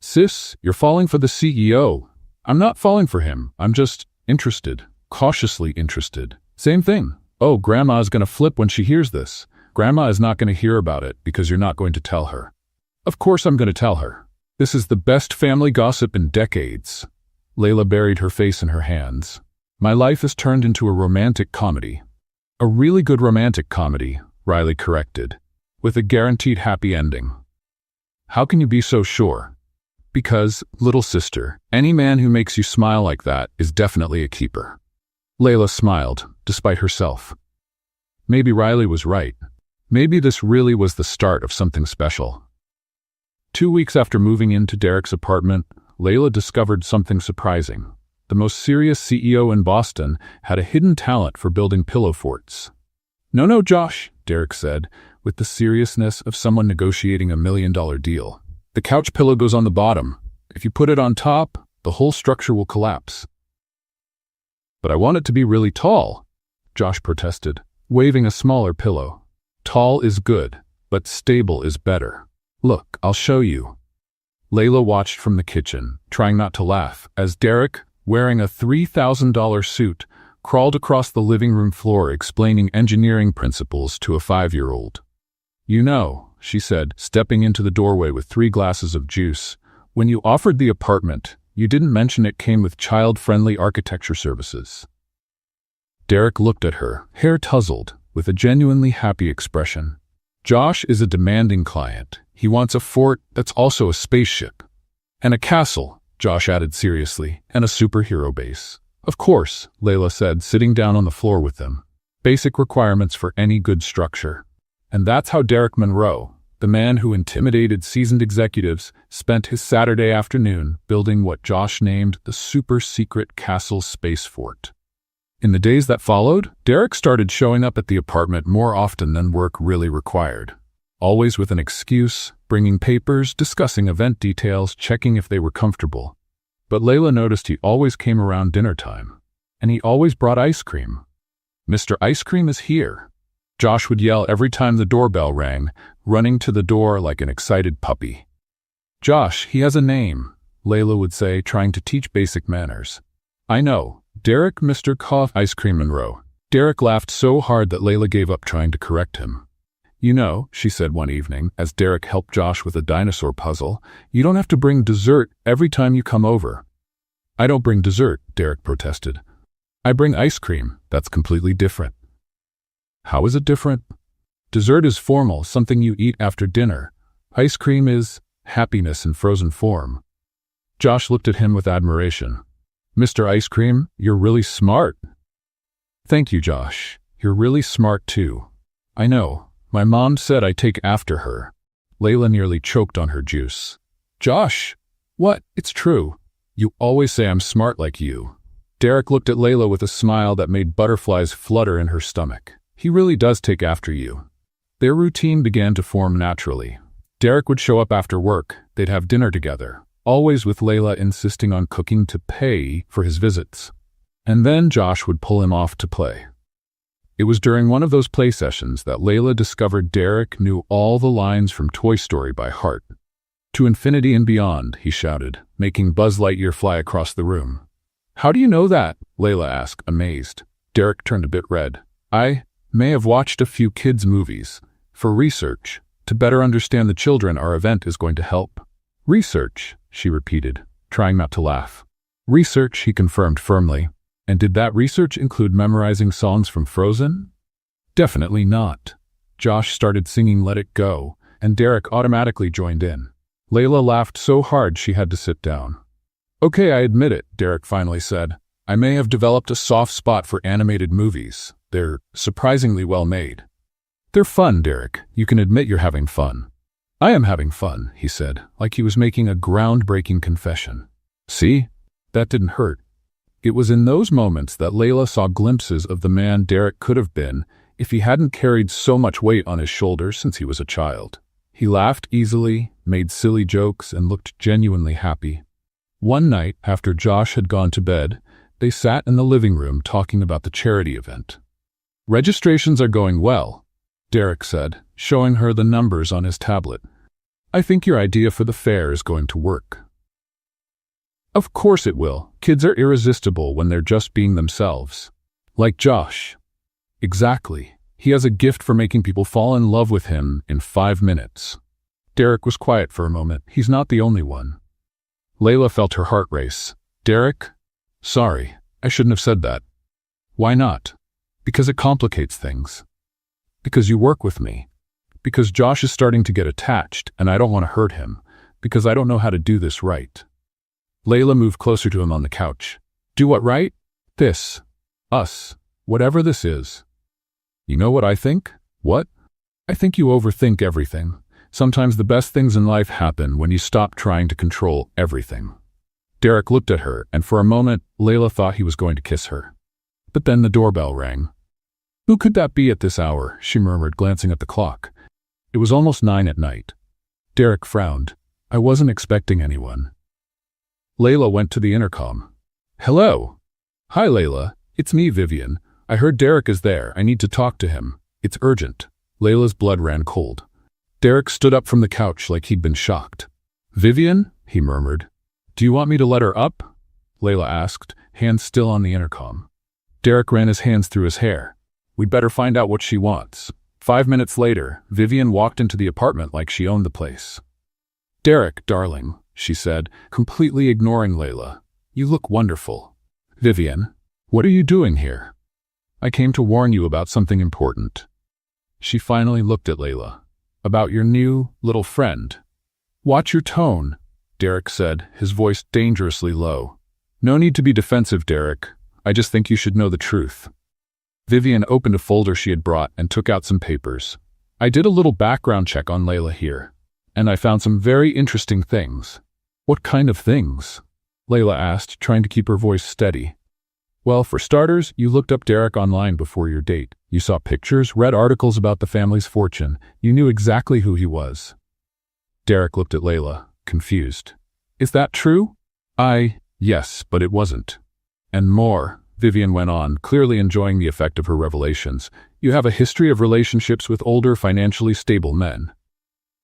"Sis, you're falling for the CEO." "I'm not falling for him. I'm just interested. Cautiously interested." "Same thing." "Oh, Grandma's gonna flip when she hears this." "Grandma is not gonna hear about it because you're not going to tell her." "Of course I'm gonna tell her. This is the best family gossip in decades." Layla buried her face in her hands. "My life has turned into a romantic comedy." "A really good romantic comedy," Riley corrected, "with a guaranteed happy ending." "How can you be so sure?" "Because, little sister, any man who makes you smile like that is definitely a keeper." Layla smiled, despite herself. Maybe Riley was right. Maybe this really was the start of something special. 2 weeks after moving into Derek's apartment, Layla discovered something surprising. The most serious CEO in Boston had a hidden talent for building pillow forts. No, Josh," Derek said, with the seriousness of someone negotiating a $1 million deal. "The couch pillow goes on the bottom. If you put it on top, the whole structure will collapse." "But I want it to be really tall," Josh protested, waving a smaller pillow. "Tall is good, but stable is better. Look, I'll show you." Layla watched from the kitchen, trying not to laugh, as Derek, wearing a $3,000 suit, crawled across the living room floor explaining engineering principles to a 5-year-old. "You know," she said, stepping into the doorway with 3 glasses of juice, "when you offered the apartment, you didn't mention it came with child-friendly architecture services." Derek looked at her, hair tousled, with a genuinely happy expression. "Josh is a demanding client. He wants a fort that's also a spaceship. And a castle," Josh added seriously, "and a superhero base." "Of course," Layla said, sitting down on the floor with them. "Basic requirements for any good structure." And that's how Derek Monroe, the man who intimidated seasoned executives, spent his Saturday afternoon building what Josh named the super-secret Castle Space Fort. In the days that followed, Derek started showing up at the apartment more often than work really required. Always with an excuse, bringing papers, discussing event details, checking if they were comfortable. But Layla noticed he always came around dinner time. And he always brought ice cream. "Mr. Ice Cream is here," Josh would yell every time the doorbell rang, running to the door like an excited puppy. "Josh, he has a name," Layla would say, trying to teach basic manners. "I know. Derek Mr. Ice Cream Monroe." Derek laughed so hard that Layla gave up trying to correct him. "You know," she said one evening, as Derek helped Josh with a dinosaur puzzle, "you don't have to bring dessert every time you come over." "I don't bring dessert," Derek protested. "I bring ice cream. That's completely different." "How is it different?" "Dessert is formal, something you eat after dinner. Ice cream is happiness in frozen form." Josh looked at him with admiration. "Mr. Ice Cream, you're really smart." "Thank you, Josh. You're really smart, too." "I know. My mom said I take after her." Layla nearly choked on her juice. "Josh!" "What? It's true. You always say I'm smart like you." Derek looked at Layla with a smile that made butterflies flutter in her stomach. "He really does take after you." Their routine began to form naturally. Derek would show up after work. They'd have dinner together, always with Layla insisting on cooking to pay for his visits. And then Josh would pull him off to play. It was during one of those play sessions that Layla discovered Derek knew all the lines from Toy Story by heart. "To infinity and beyond," he shouted, making Buzz Lightyear fly across the room. "How do you know that?" Layla asked, amazed. Derek turned a bit red. May have watched a few kids' movies. For research. To better understand the children, our event is going to help. Research, she repeated, trying not to laugh. Research, he confirmed firmly. And did that research include memorizing songs from Frozen? Definitely not. Josh started singing Let It Go, and Derek automatically joined in. Layla laughed so hard she had to sit down. Okay, I admit it, Derek finally said. I may have developed a soft spot for animated movies. They're surprisingly well made. They're fun, Derek. You can admit you're having fun. I am having fun, he said, like he was making a groundbreaking confession. See? That didn't hurt. It was in those moments that Layla saw glimpses of the man Derek could have been if he hadn't carried so much weight on his shoulders since he was a child. He laughed easily, made silly jokes, and looked genuinely happy. One night, after Josh had gone to bed, they sat in the living room talking about the charity event. Registrations are going well, Derek said, showing her the numbers on his tablet. I think your idea for the fair is going to work. Of course it will. Kids are irresistible when they're just being themselves. Like Josh. Exactly. He has a gift for making people fall in love with him in 5 minutes. Derek was quiet for a moment. He's not the only one. Layla felt her heart race. Derek? Sorry, I shouldn't have said that. Why not? Because it complicates things. Because you work with me. Because Josh is starting to get attached, and I don't want to hurt him. Because I don't know how to do this right. Layla moved closer to him on the couch. Do what right? This. Us. Whatever this is. You know what I think? What? I think you overthink everything. Sometimes the best things in life happen when you stop trying to control everything. Derek looked at her, and for a moment, Layla thought he was going to kiss her. But then the doorbell rang. Who could that be at this hour? She murmured, glancing at the clock. It was almost 9 at night. Derek frowned. I wasn't expecting anyone. Layla went to the intercom. Hello. Hi, Layla. It's me, Vivian. I heard Derek is there. I need to talk to him. It's urgent. Layla's blood ran cold. Derek stood up from the couch like he'd been shocked. Vivian? He murmured. Do you want me to let her up? Layla asked, hands still on the intercom. Derek ran his hands through his hair. We'd better find out what she wants. 5 minutes later, Vivian walked into the apartment like she owned the place. Derek, darling, she said, completely ignoring Layla. You look wonderful. Vivian, what are you doing here? I came to warn you about something important. She finally looked at Layla. About your new little friend. Watch your tone, Derek said, his voice dangerously low. No need to be defensive, Derek. I just think you should know the truth. Vivian opened a folder she had brought and took out some papers. I did a little background check on Layla here, and I found some very interesting things. What kind of things? Layla asked, trying to keep her voice steady. Well, for starters, you looked up Derek online before your date. You saw pictures, read articles about the family's fortune. You knew exactly who he was. Derek looked at Layla, confused. Is that true? Yes, but it wasn't. And more, Vivian went on, clearly enjoying the effect of her revelations. You have a history of relationships with older, financially stable men.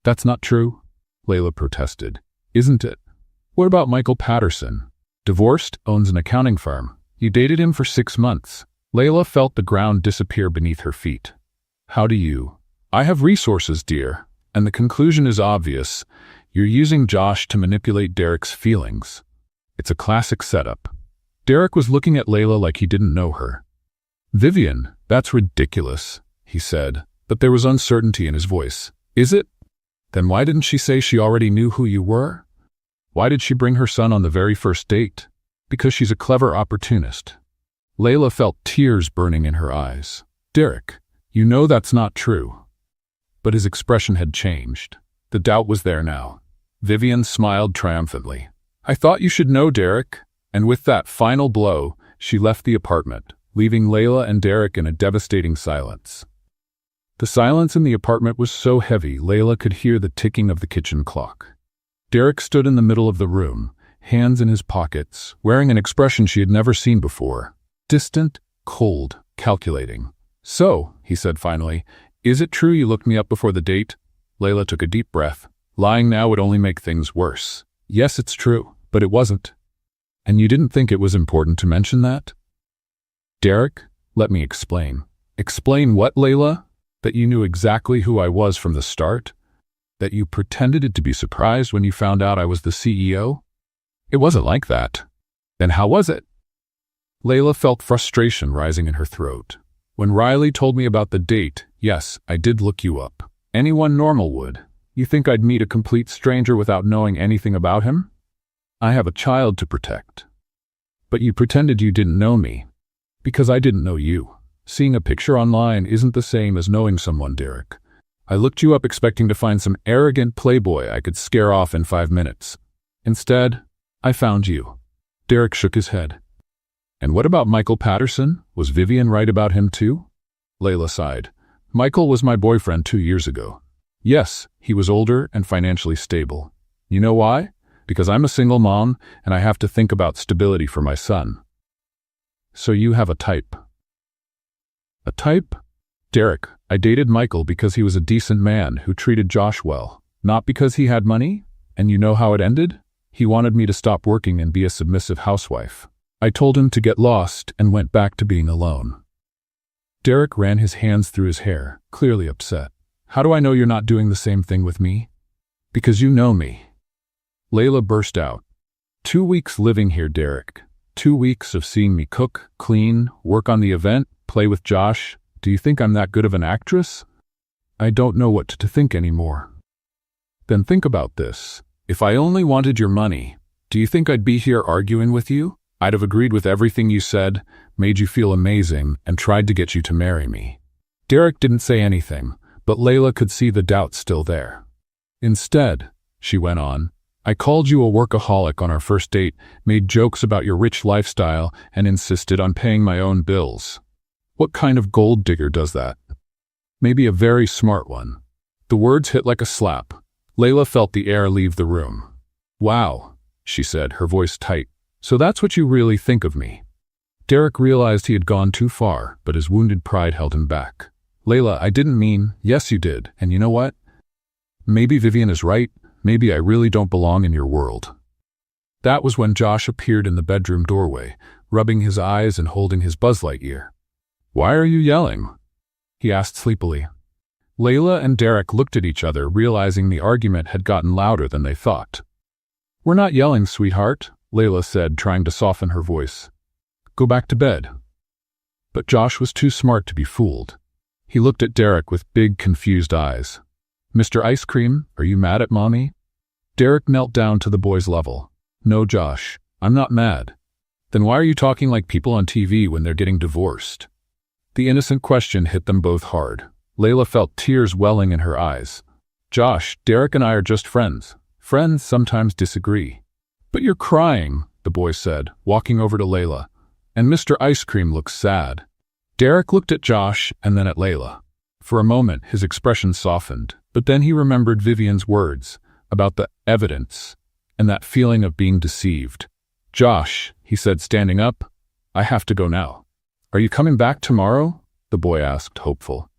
That's not true, Layla protested. Isn't it? What about Michael Patterson? Divorced, owns an accounting firm. You dated him for 6 months. Layla felt the ground disappear beneath her feet. How do you? I have resources, dear, and the conclusion is obvious. You're using Josh to manipulate Derek's feelings. It's a classic setup. Derek was looking at Layla like he didn't know her. Vivian, that's ridiculous, he said, but there was uncertainty in his voice. Is it? Then why didn't she say she already knew who you were? Why did she bring her son on the very first date? Because she's a clever opportunist. Layla felt tears burning in her eyes. Derek, you know that's not true. But his expression had changed. The doubt was there now. Vivian smiled triumphantly. I thought you should know, Derek. And with that final blow, she left the apartment, leaving Layla and Derek in a devastating silence. The silence in the apartment was so heavy, Layla could hear the ticking of the kitchen clock. Derek stood in the middle of the room, hands in his pockets, wearing an expression she had never seen before. Distant, cold, calculating. So, he said finally, is it true you looked me up before the date? Layla took a deep breath. Lying now would only make things worse. Yes, it's true, but it wasn't. And you didn't think it was important to mention that? Derek, let me explain. Explain what, Layla? That you knew exactly who I was from the start? That you pretended to be surprised when you found out I was the CEO? It wasn't like that. Then how was it? Layla felt frustration rising in her throat. When Riley told me about the date, yes, I did look you up. Anyone normal would. You think I'd meet a complete stranger without knowing anything about him? I have a child to protect. But you pretended you didn't know me. Because I didn't know you. Seeing a picture online isn't the same as knowing someone, Derek. I looked you up expecting to find some arrogant playboy I could scare off in 5 minutes. Instead, I found you. Derek shook his head. And what about Michael Patterson? Was Vivian right about him too? Layla sighed. Michael was my boyfriend 2 years ago. Yes, he was older and financially stable. You know why? Because I'm a single mom and I have to think about stability for my son. So you have a type. A type? Derek, I dated Michael because he was a decent man who treated Josh well, not because he had money. And you know how it ended? He wanted me to stop working and be a submissive housewife. I told him to get lost and went back to being alone. Derek ran his hands through his hair, clearly upset. How do I know you're not doing the same thing with me? Because you know me. Layla burst out. 2 weeks living here, Derek. 2 weeks of seeing me cook, clean, work on the event, play with Josh. Do you think I'm that good of an actress? I don't know what to think anymore. Then think about this. If I only wanted your money, do you think I'd be here arguing with you? I'd have agreed with everything you said, made you feel amazing, and tried to get you to marry me. Derek didn't say anything, but Layla could see the doubt still there. Instead, she went on, I called you a workaholic on our first date, made jokes about your rich lifestyle, and insisted on paying my own bills. What kind of gold digger does that? Maybe a very smart one. The words hit like a slap. Layla felt the air leave the room. Wow, she said, her voice tight. So that's what you really think of me. Derek realized he had gone too far, but his wounded pride held him back. Layla, I didn't mean, yes you did, and you know what? Maybe Vivian is right, maybe I really don't belong in your world. That was when Josh appeared in the bedroom doorway, rubbing his eyes and holding his Buzz Lightyear. Why are you yelling? He asked sleepily. Layla and Derek looked at each other, realizing the argument had gotten louder than they thought. We're not yelling, sweetheart, Layla said, trying to soften her voice. Go back to bed. But Josh was too smart to be fooled. He looked at Derek with big, confused eyes. Mr. Ice Cream, are you mad at Mommy? Derek knelt down to the boy's level. No, Josh, I'm not mad. Then why are you talking like people on TV when they're getting divorced? The innocent question hit them both hard. Layla felt tears welling in her eyes. Josh, Derek and I are just friends. Friends sometimes disagree. But you're crying, the boy said, walking over to Layla. And Mr. Ice Cream looks sad. Derek looked at Josh and then at Layla. For a moment, his expression softened, but then he remembered Vivian's words about the evidence and that feeling of being deceived. Josh, he said, standing up, I have to go now. Are you coming back tomorrow? The boy asked, hopeful.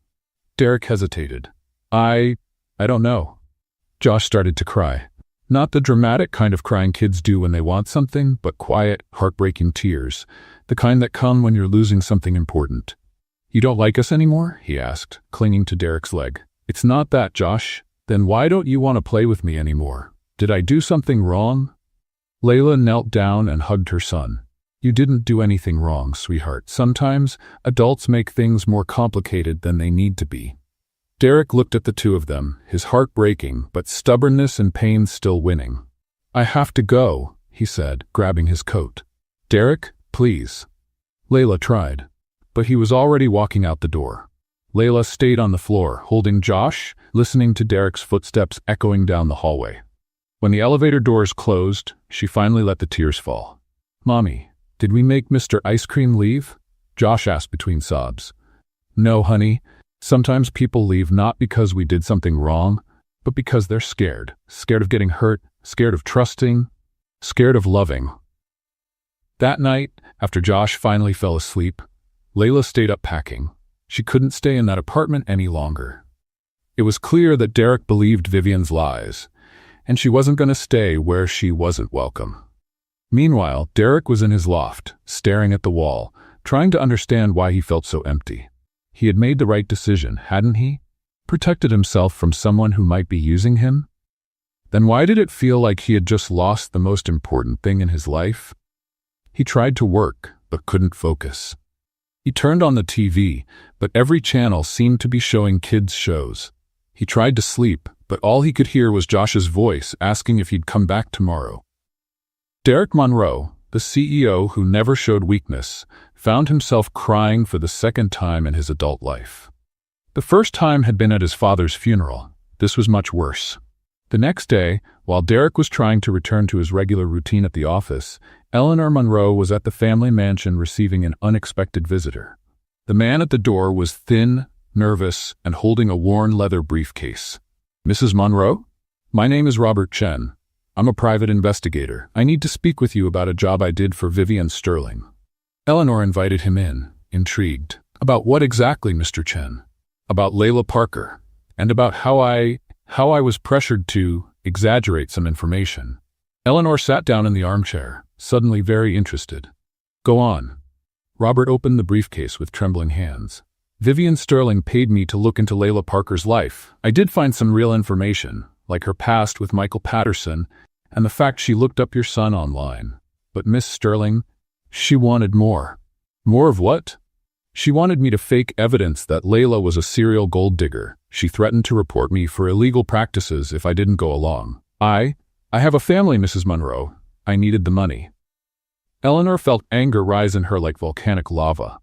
Derek hesitated. I don't know. Josh started to cry. Not the dramatic kind of crying kids do when they want something, but quiet, heartbreaking tears, the kind that come when you're losing something important. You don't like us anymore? He asked, clinging to Derek's leg. It's not that, Josh. Then why don't you want to play with me anymore? Did I do something wrong? Layla knelt down and hugged her son. You didn't do anything wrong, sweetheart. Sometimes adults make things more complicated than they need to be. Derek looked at the two of them, his heart breaking, but stubbornness and pain still winning. I have to go, he said, grabbing his coat. Derek, please. Layla tried, but he was already walking out the door. Layla stayed on the floor, holding Josh, listening to Derek's footsteps echoing down the hallway. When the elevator doors closed, she finally let the tears fall. Mommy, did we make Mr. Ice Cream leave? Josh asked between sobs. No, honey. Sometimes people leave not because we did something wrong, but because they're scared. Scared of getting hurt, scared of trusting, scared of loving. That night, after Josh finally fell asleep, Layla stayed up packing. She couldn't stay in that apartment any longer. It was clear that Derek believed Vivian's lies, and she wasn't going to stay where she wasn't welcome. Meanwhile, Derek was in his loft, staring at the wall, trying to understand why he felt so empty. He had made the right decision, hadn't he? Protected himself from someone who might be using him? Then why did it feel like he had just lost the most important thing in his life? He tried to work, but couldn't focus. He turned on the TV, but every channel seemed to be showing kids' shows. He tried to sleep, but all he could hear was Josh's voice asking if he'd come back tomorrow. Derek Monroe, the CEO who never showed weakness, found himself crying for the second time in his adult life. The first time had been at his father's funeral. This was much worse. The next day, while Derek was trying to return to his regular routine at the office, Eleanor Monroe was at the family mansion receiving an unexpected visitor. The man at the door was thin, nervous, and holding a worn leather briefcase. "Mrs. Monroe? My name is Robert Chen. I'm a private investigator. I need to speak with you about a job I did for Vivian Sterling." Eleanor invited him in, intrigued. "About what exactly, Mr. Chen?" "About Layla Parker, and about how I was pressured to exaggerate some information." Eleanor sat down in the armchair, suddenly very interested. "Go on." Robert opened the briefcase with trembling hands. "Vivian Sterling paid me to look into Layla Parker's life. I did find some real information, like her past with Michael Patterson and the fact she looked up your son online. But Miss Sterling, she wanted more." "More of what?" "She wanted me to fake evidence that Layla was a serial gold digger. She threatened to report me for illegal practices if I didn't go along. I have a family, Mrs. Monroe. I needed the money." Eleanor felt anger rise in her like volcanic lava.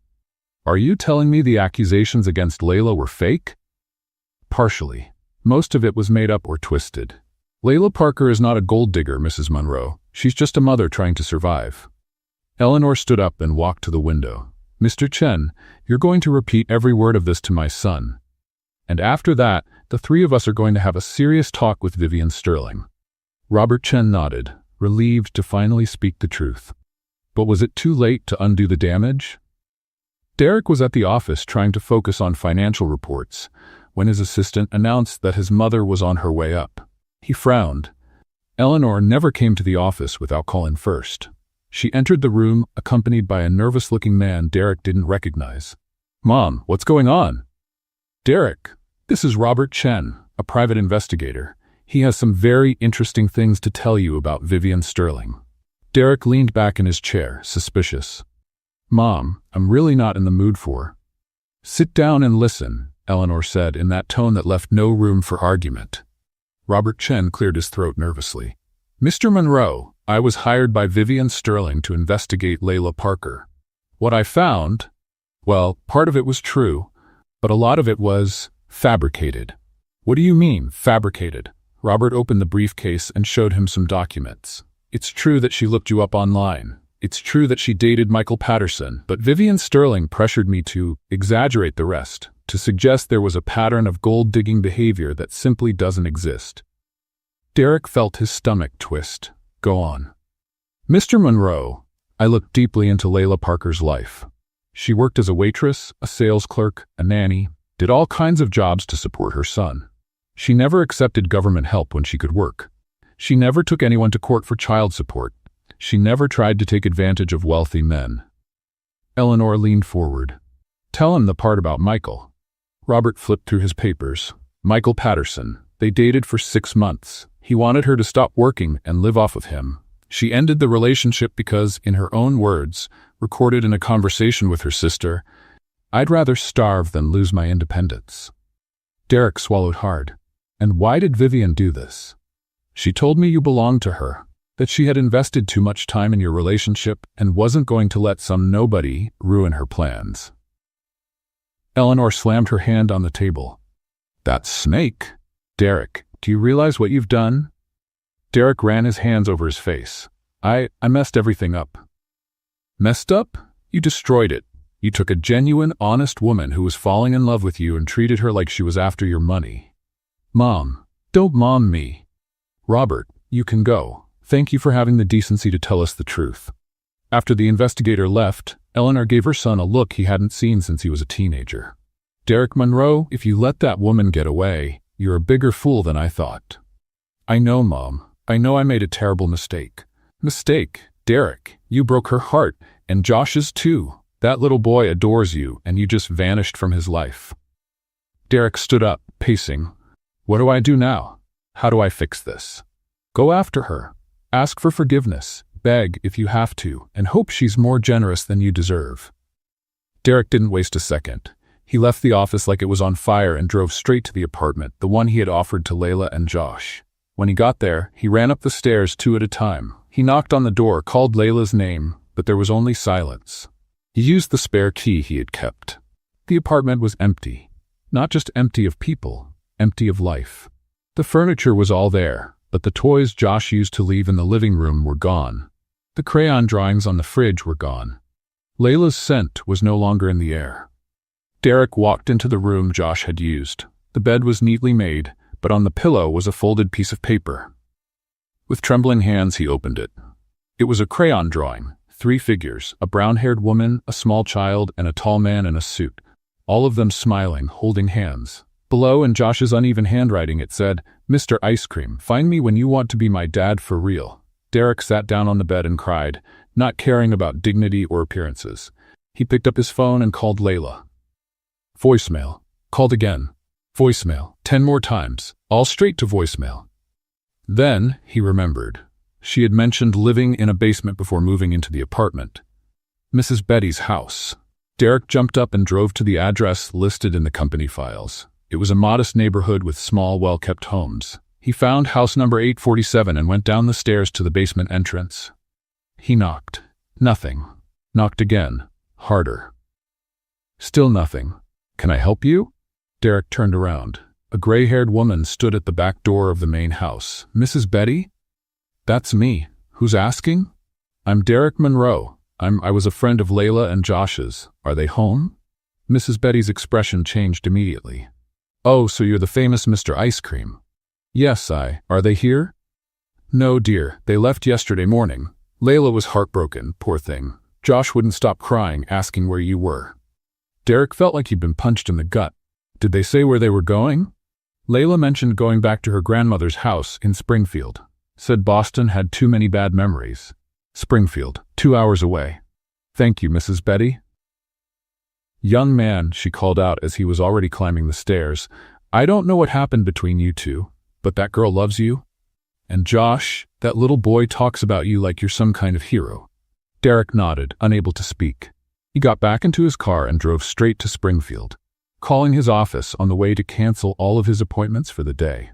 "Are you telling me the accusations against Layla were fake?" "Partially. Most of it was made up or twisted. Layla Parker is not a gold digger, Mrs. Monroe. She's just a mother trying to survive." Eleanor stood up and walked to the window. "Mr. Chen, you're going to repeat every word of this to my son. And after that, the three of us are going to have a serious talk with Vivian Sterling." Robert Chen nodded, relieved to finally speak the truth. But was it too late to undo the damage? Derek was at the office trying to focus on financial reports when his assistant announced that his mother was on her way up. He frowned. Eleanor never came to the office without calling first. She entered the room accompanied by a nervous-looking man Derek didn't recognize. "Mom, what's going on?" "Derek, this is Robert Chen, a private investigator. He has some very interesting things to tell you about Vivian Sterling." Derek leaned back in his chair, suspicious. "Mom, I'm really not in the mood for—" "Sit down and listen," Eleanor said in that tone that left no room for argument. Robert Chen cleared his throat nervously. "Mr. Monroe, I was hired by Vivian Sterling to investigate Layla Parker. What I found, well, part of it was true, but a lot of it was fabricated." "What do you mean, fabricated?" Robert opened the briefcase and showed him some documents. "It's true that she looked you up online. It's true that she dated Michael Patterson, but Vivian Sterling pressured me to exaggerate the rest, to suggest there was a pattern of gold-digging behavior that simply doesn't exist." Derek felt his stomach twist. "Go on." "Mr. Monroe, I looked deeply into Layla Parker's life. She worked as a waitress, a sales clerk, a nanny, did all kinds of jobs to support her son. She never accepted government help when she could work. She never took anyone to court for child support. She never tried to take advantage of wealthy men." Eleanor leaned forward. "Tell him the part about Michael." Robert flipped through his papers. "Michael Patterson. They dated for 6 months. He wanted her to stop working and live off of him. She ended the relationship because, in her own words, recorded in a conversation with her sister, 'I'd rather starve than lose my independence.'" Derek swallowed hard. "And why did Vivian do this?" "She told me you belonged to her, that she had invested too much time in your relationship and wasn't going to let some nobody ruin her plans." Eleanor slammed her hand on the table. "That snake! Derek, do you realize what you've done?" Derek ran his hands over his face. I messed everything up." "Messed up? You destroyed it. You took a genuine, honest woman who was falling in love with you and treated her like she was after your money." "Mom, don't mom me." "Robert, you can go. Thank you for having the decency to tell us the truth." After the investigator left, Eleanor gave her son a look he hadn't seen since he was a teenager. "Derek Monroe, if you let that woman get away, you're a bigger fool than I thought." "I know, Mom. I know I made a terrible mistake." "Mistake? Derek, you broke her heart, and Josh's too. That little boy adores you, and you just vanished from his life. Derek stood up, pacing. What do I do now? How do I fix this? Go after her. Ask for forgiveness. Beg if you have to, and hope she's more generous than you deserve. Derek didn't waste a second. He left the office like it was on fire and drove straight to the apartment, the one he had offered to Layla and Josh. When he got there, he ran up the stairs 2 at a time. He knocked on the door, called Layla's name, but there was only silence. He used the spare key he had kept. The apartment was empty. Not just empty of people, empty of life. The furniture was all there, but the toys Josh used to leave in the living room were gone. The crayon drawings on the fridge were gone. Layla's scent was no longer in the air. Derek walked into the room Josh had used. The bed was neatly made, but on the pillow was a folded piece of paper. With trembling hands, he opened it. It was a crayon drawing, 3 figures, a brown-haired woman, a small child, and a tall man in a suit, all of them smiling, holding hands. Below, in Josh's uneven handwriting, it said, "Mr. Ice Cream, find me when you want to be my dad for real." Derek sat down on the bed and cried, not caring about dignity or appearances. He picked up his phone and called Layla. Voicemail. Called again. Voicemail. 10 more times. All straight to voicemail. Then he remembered. She had mentioned living in a basement before moving into the apartment. Mrs. Betty's house. Derek jumped up and drove to the address listed in the company files. It was a modest neighborhood with small, well-kept homes. He found house number 847 and went down the stairs to the basement entrance. He knocked. Nothing. Knocked again. Harder. Still nothing. "Can I help you?" Derek turned around. A gray-haired woman stood at the back door of the main house. "Mrs. Betty?" "That's me. Who's asking?" "I'm Derek Monroe. I was a friend of Layla and Josh's. Are they home?" Mrs. Betty's expression changed immediately. "Oh, so you're the famous Mr. Ice Cream." "Yes, Are they here?" "No, dear. They left yesterday morning. Layla was heartbroken, poor thing. Josh wouldn't stop crying, asking where you were." Derek felt like he'd been punched in the gut. Did they say where they were going? Layla mentioned going back to her grandmother's house in Springfield. Said Boston had too many bad memories. Springfield, 2 hours away. "Thank you, Mrs. Betty." "Young man," she called out as he was already climbing the stairs, "I don't know what happened between you two, but that girl loves you. And Josh, that little boy talks about you like you're some kind of hero." Derek nodded, unable to speak. He got back into his car and drove straight to Springfield, calling his office on the way to cancel all of his appointments for the day.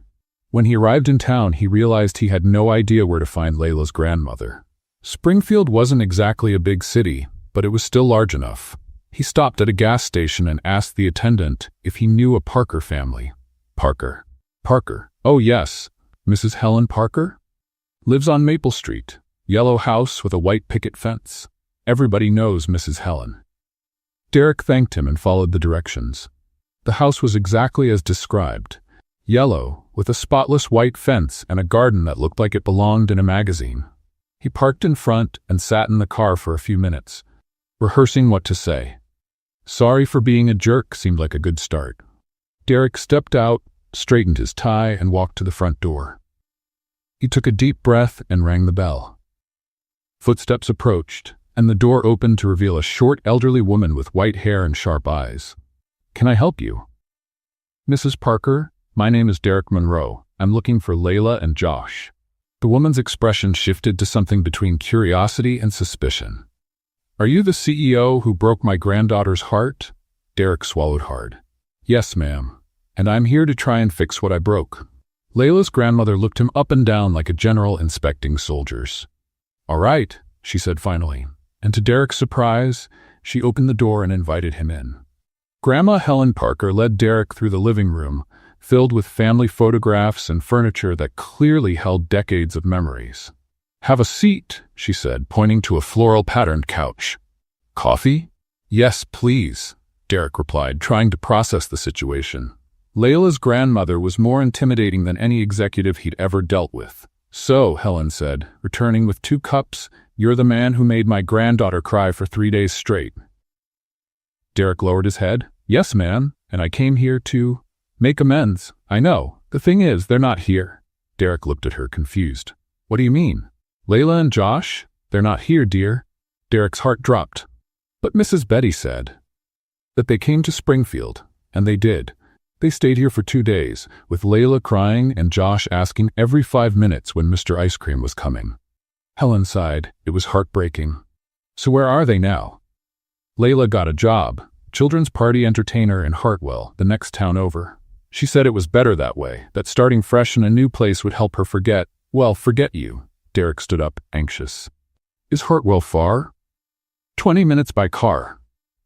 When he arrived in town, he realized he had no idea where to find Layla's grandmother. Springfield wasn't exactly a big city, but it was still large enough. He stopped at a gas station and asked the attendant if he knew a Parker family. Parker. Oh yes, Mrs. Helen Parker? Lives on Maple Street. Yellow house with a white picket fence. Everybody knows Mrs. Helen. Derek thanked him and followed the directions. The house was exactly as described. Yellow, with a spotless white fence and a garden that looked like it belonged in a magazine. He parked in front and sat in the car for a few minutes, rehearsing what to say. "Sorry for being a jerk" seemed like a good start. Derek stepped out, straightened his tie, and walked to the front door. He took a deep breath and rang the bell. Footsteps approached, and the door opened to reveal a short, elderly woman with white hair and sharp eyes. "Can I help you?" "Mrs. Parker, my name is Derek Monroe. I'm looking for Layla and Josh." The woman's expression shifted to something between curiosity and suspicion. "Are you the CEO who broke my granddaughter's heart?" Derek swallowed hard. "Yes, ma'am. And I'm here to try and fix what I broke." Layla's grandmother looked him up and down like a general inspecting soldiers. "All right," she said finally, and to Derek's surprise, she opened the door and invited him in. Grandma Helen Parker led Derek through the living room, filled with family photographs and furniture that clearly held decades of memories. "Have a seat," she said, pointing to a floral-patterned couch. "Coffee?" "Yes, please," Derek replied, trying to process the situation. Layla's grandmother was more intimidating than any executive he'd ever dealt with. "So," Helen said, returning with 2 cups, "you're the man who made my granddaughter cry for 3 days straight." Derek lowered his head. "Yes, ma'am, and I came here to make amends. I know. The thing is, they're not here." Derek looked at her, confused. "What do you mean? Layla and Josh? They're not here, dear." Derek's heart dropped. But Mrs. Betty said that they came to Springfield, and they did. They stayed here for 2 days, with Layla crying and Josh asking every 5 minutes when Mr. Ice Cream was coming. Helen sighed. It was heartbreaking. So where are they now? Layla got a job, children's party entertainer in Hartwell, the next town over. She said it was better that way, that starting fresh in a new place would help her forget you. Derek stood up, anxious. Is Hartwell far? 20 minutes by car.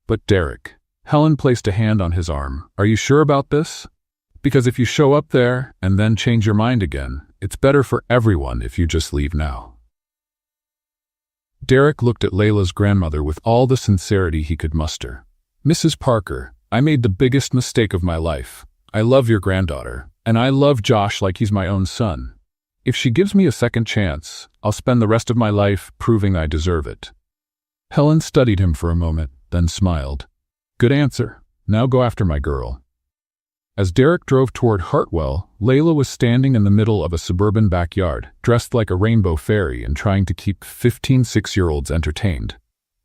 But Derek, Helen placed a hand on his arm. Are you sure about this? Because if you show up there and then change your mind again, it's better for everyone if you just leave now. Derek looked at Layla's grandmother with all the sincerity he could muster. Mrs. Parker, I made the biggest mistake of my life. I love your granddaughter, and I love Josh like he's my own son. If she gives me a second chance, I'll spend the rest of my life proving I deserve it. Helen studied him for a moment, then smiled. Good answer. Now go after my girl. As Derek drove toward Hartwell, Layla was standing in the middle of a suburban backyard, dressed like a rainbow fairy and trying to keep 15 6-year-olds entertained.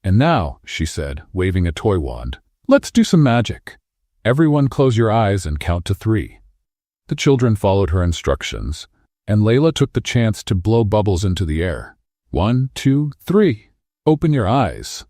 And now, she said, waving a toy wand, let's do some magic. Everyone close your eyes and count to 3. The children followed her instructions, and Layla took the chance to blow bubbles into the air. 1, 2, 3. Open your eyes.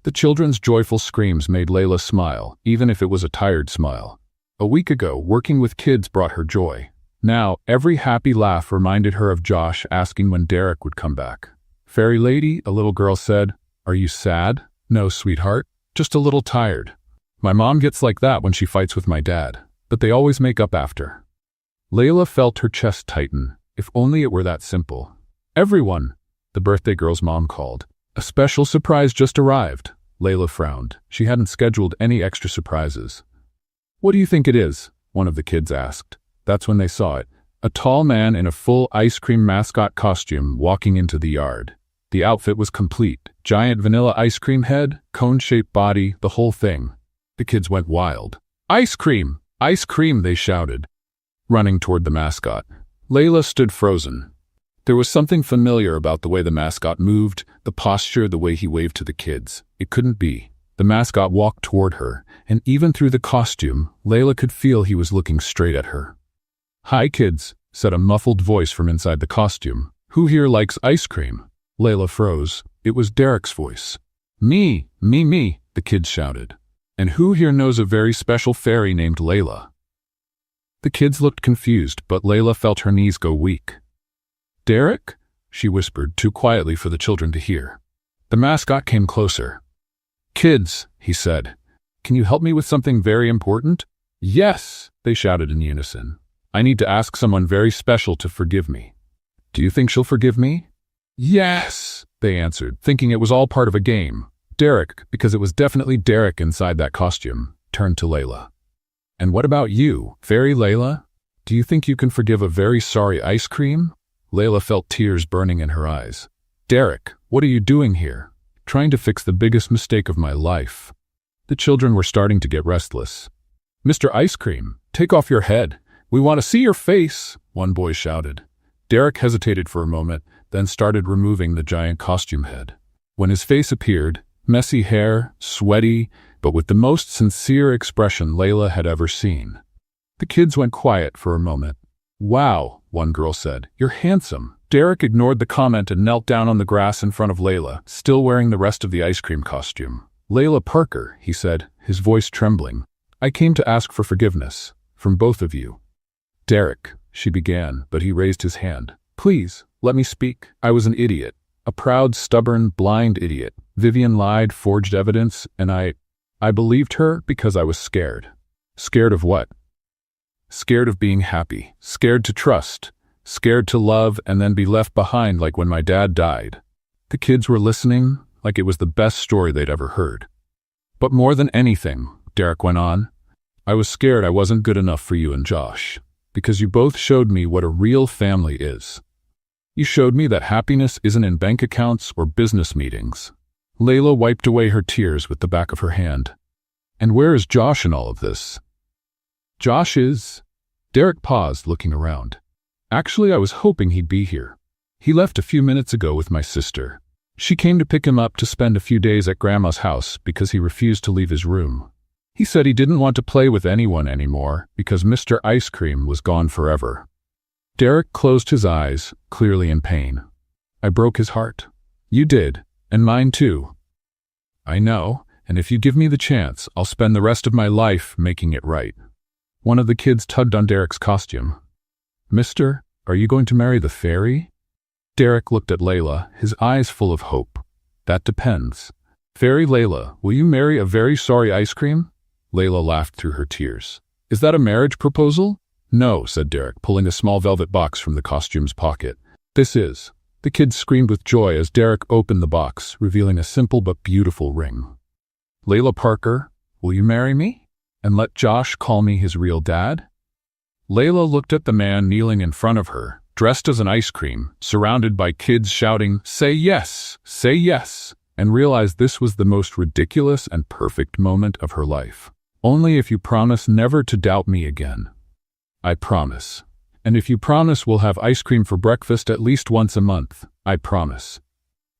The children's joyful screams made Layla smile, even if it was a tired smile. A week ago, working with kids brought her joy. Now, every happy laugh reminded her of Josh asking when Derek would come back. Fairy lady, a little girl said, are you sad? No, sweetheart, just a little tired. My mom gets like that when she fights with my dad, but they always make up after. Layla felt her chest tighten. If only it were that simple. Everyone, the birthday girl's mom called. A special surprise just arrived. Layla frowned. She hadn't scheduled any extra surprises. What do you think it is? One of the kids asked. That's when they saw it. A tall man in a full ice cream mascot costume walking into the yard. The outfit was complete. Giant vanilla ice cream head, cone-shaped body, the whole thing. The kids went wild. Ice cream! Ice cream! They shouted, running toward the mascot. Layla stood frozen. There was something familiar about the way the mascot moved, the posture, the way he waved to the kids. It couldn't be. The mascot walked toward her, and even through the costume, Layla could feel he was looking straight at her. Hi kids, said a muffled voice from inside the costume. Who here likes ice cream? Layla froze. It was Derek's voice. Me, the kids shouted. And who here knows a very special fairy named Layla? The kids looked confused, but Layla felt her knees go weak. Derek? She whispered, too quietly for the children to hear. The mascot came closer. Kids, he said, can you help me with something very important? Yes, they shouted in unison. I need to ask someone very special to forgive me. Do you think she'll forgive me? Yes, they answered, thinking it was all part of a game. Derek, because it was definitely Derek inside that costume, turned to Layla. And what about you, Fairy Layla? Do you think you can forgive a very sorry ice cream? Layla felt tears burning in her eyes. Derek, what are you doing here? Trying to fix the biggest mistake of my life. The children were starting to get restless. Mr. Ice Cream, take off your head. We want to see your face, one boy shouted. Derek hesitated for a moment, then started removing the giant costume head. When his face appeared, messy hair, sweaty, but with the most sincere expression Layla had ever seen. The kids went quiet for a moment. Wow, one girl said, you're handsome. Derek ignored the comment and knelt down on the grass in front of Layla, still wearing the rest of the ice cream costume. Layla Parker, he said, his voice trembling. I came to ask for forgiveness, from both of you. Derek, she began, but he raised his hand. Please, let me speak. I was an idiot. A proud, stubborn, blind idiot. Vivian lied, forged evidence, and I believed her because I was scared. Scared of what? Scared of being happy. Scared to trust. Scared to love and then be left behind like when my dad died. The kids were listening like it was the best story they'd ever heard. But more than anything, Derek went on, I was scared I wasn't good enough for you and Josh, because you both showed me what a real family is. You showed me that happiness isn't in bank accounts or business meetings. Layla wiped away her tears with the back of her hand. And where is Josh in all of this? Josh is... Derek paused, looking around. Actually, I was hoping he'd be here. He left a few minutes ago with my sister. She came to pick him up to spend a few days at Grandma's house because he refused to leave his room. He said he didn't want to play with anyone anymore because Mr. Ice Cream was gone forever. Derek closed his eyes, clearly in pain. I broke his heart. You did, and mine too. I know, and if you give me the chance, I'll spend the rest of my life making it right. One of the kids tugged on Derek's costume. Mister, are you going to marry the fairy? Derek looked at Layla, his eyes full of hope. That depends. Fairy Layla, will you marry a very sorry ice cream? Layla laughed through her tears. Is that a marriage proposal? No, said Derek, pulling a small velvet box from the costume's pocket. This is. The kids screamed with joy as Derek opened the box, revealing a simple but beautiful ring. Layla Parker, will you marry me? And let Josh call me his real dad? Layla looked at the man kneeling in front of her, dressed as an ice cream, surrounded by kids shouting, say yes, and realized this was the most ridiculous and perfect moment of her life. Only if you promise never to doubt me again. I promise. And if you promise we'll have ice cream for breakfast at least once a month, I promise.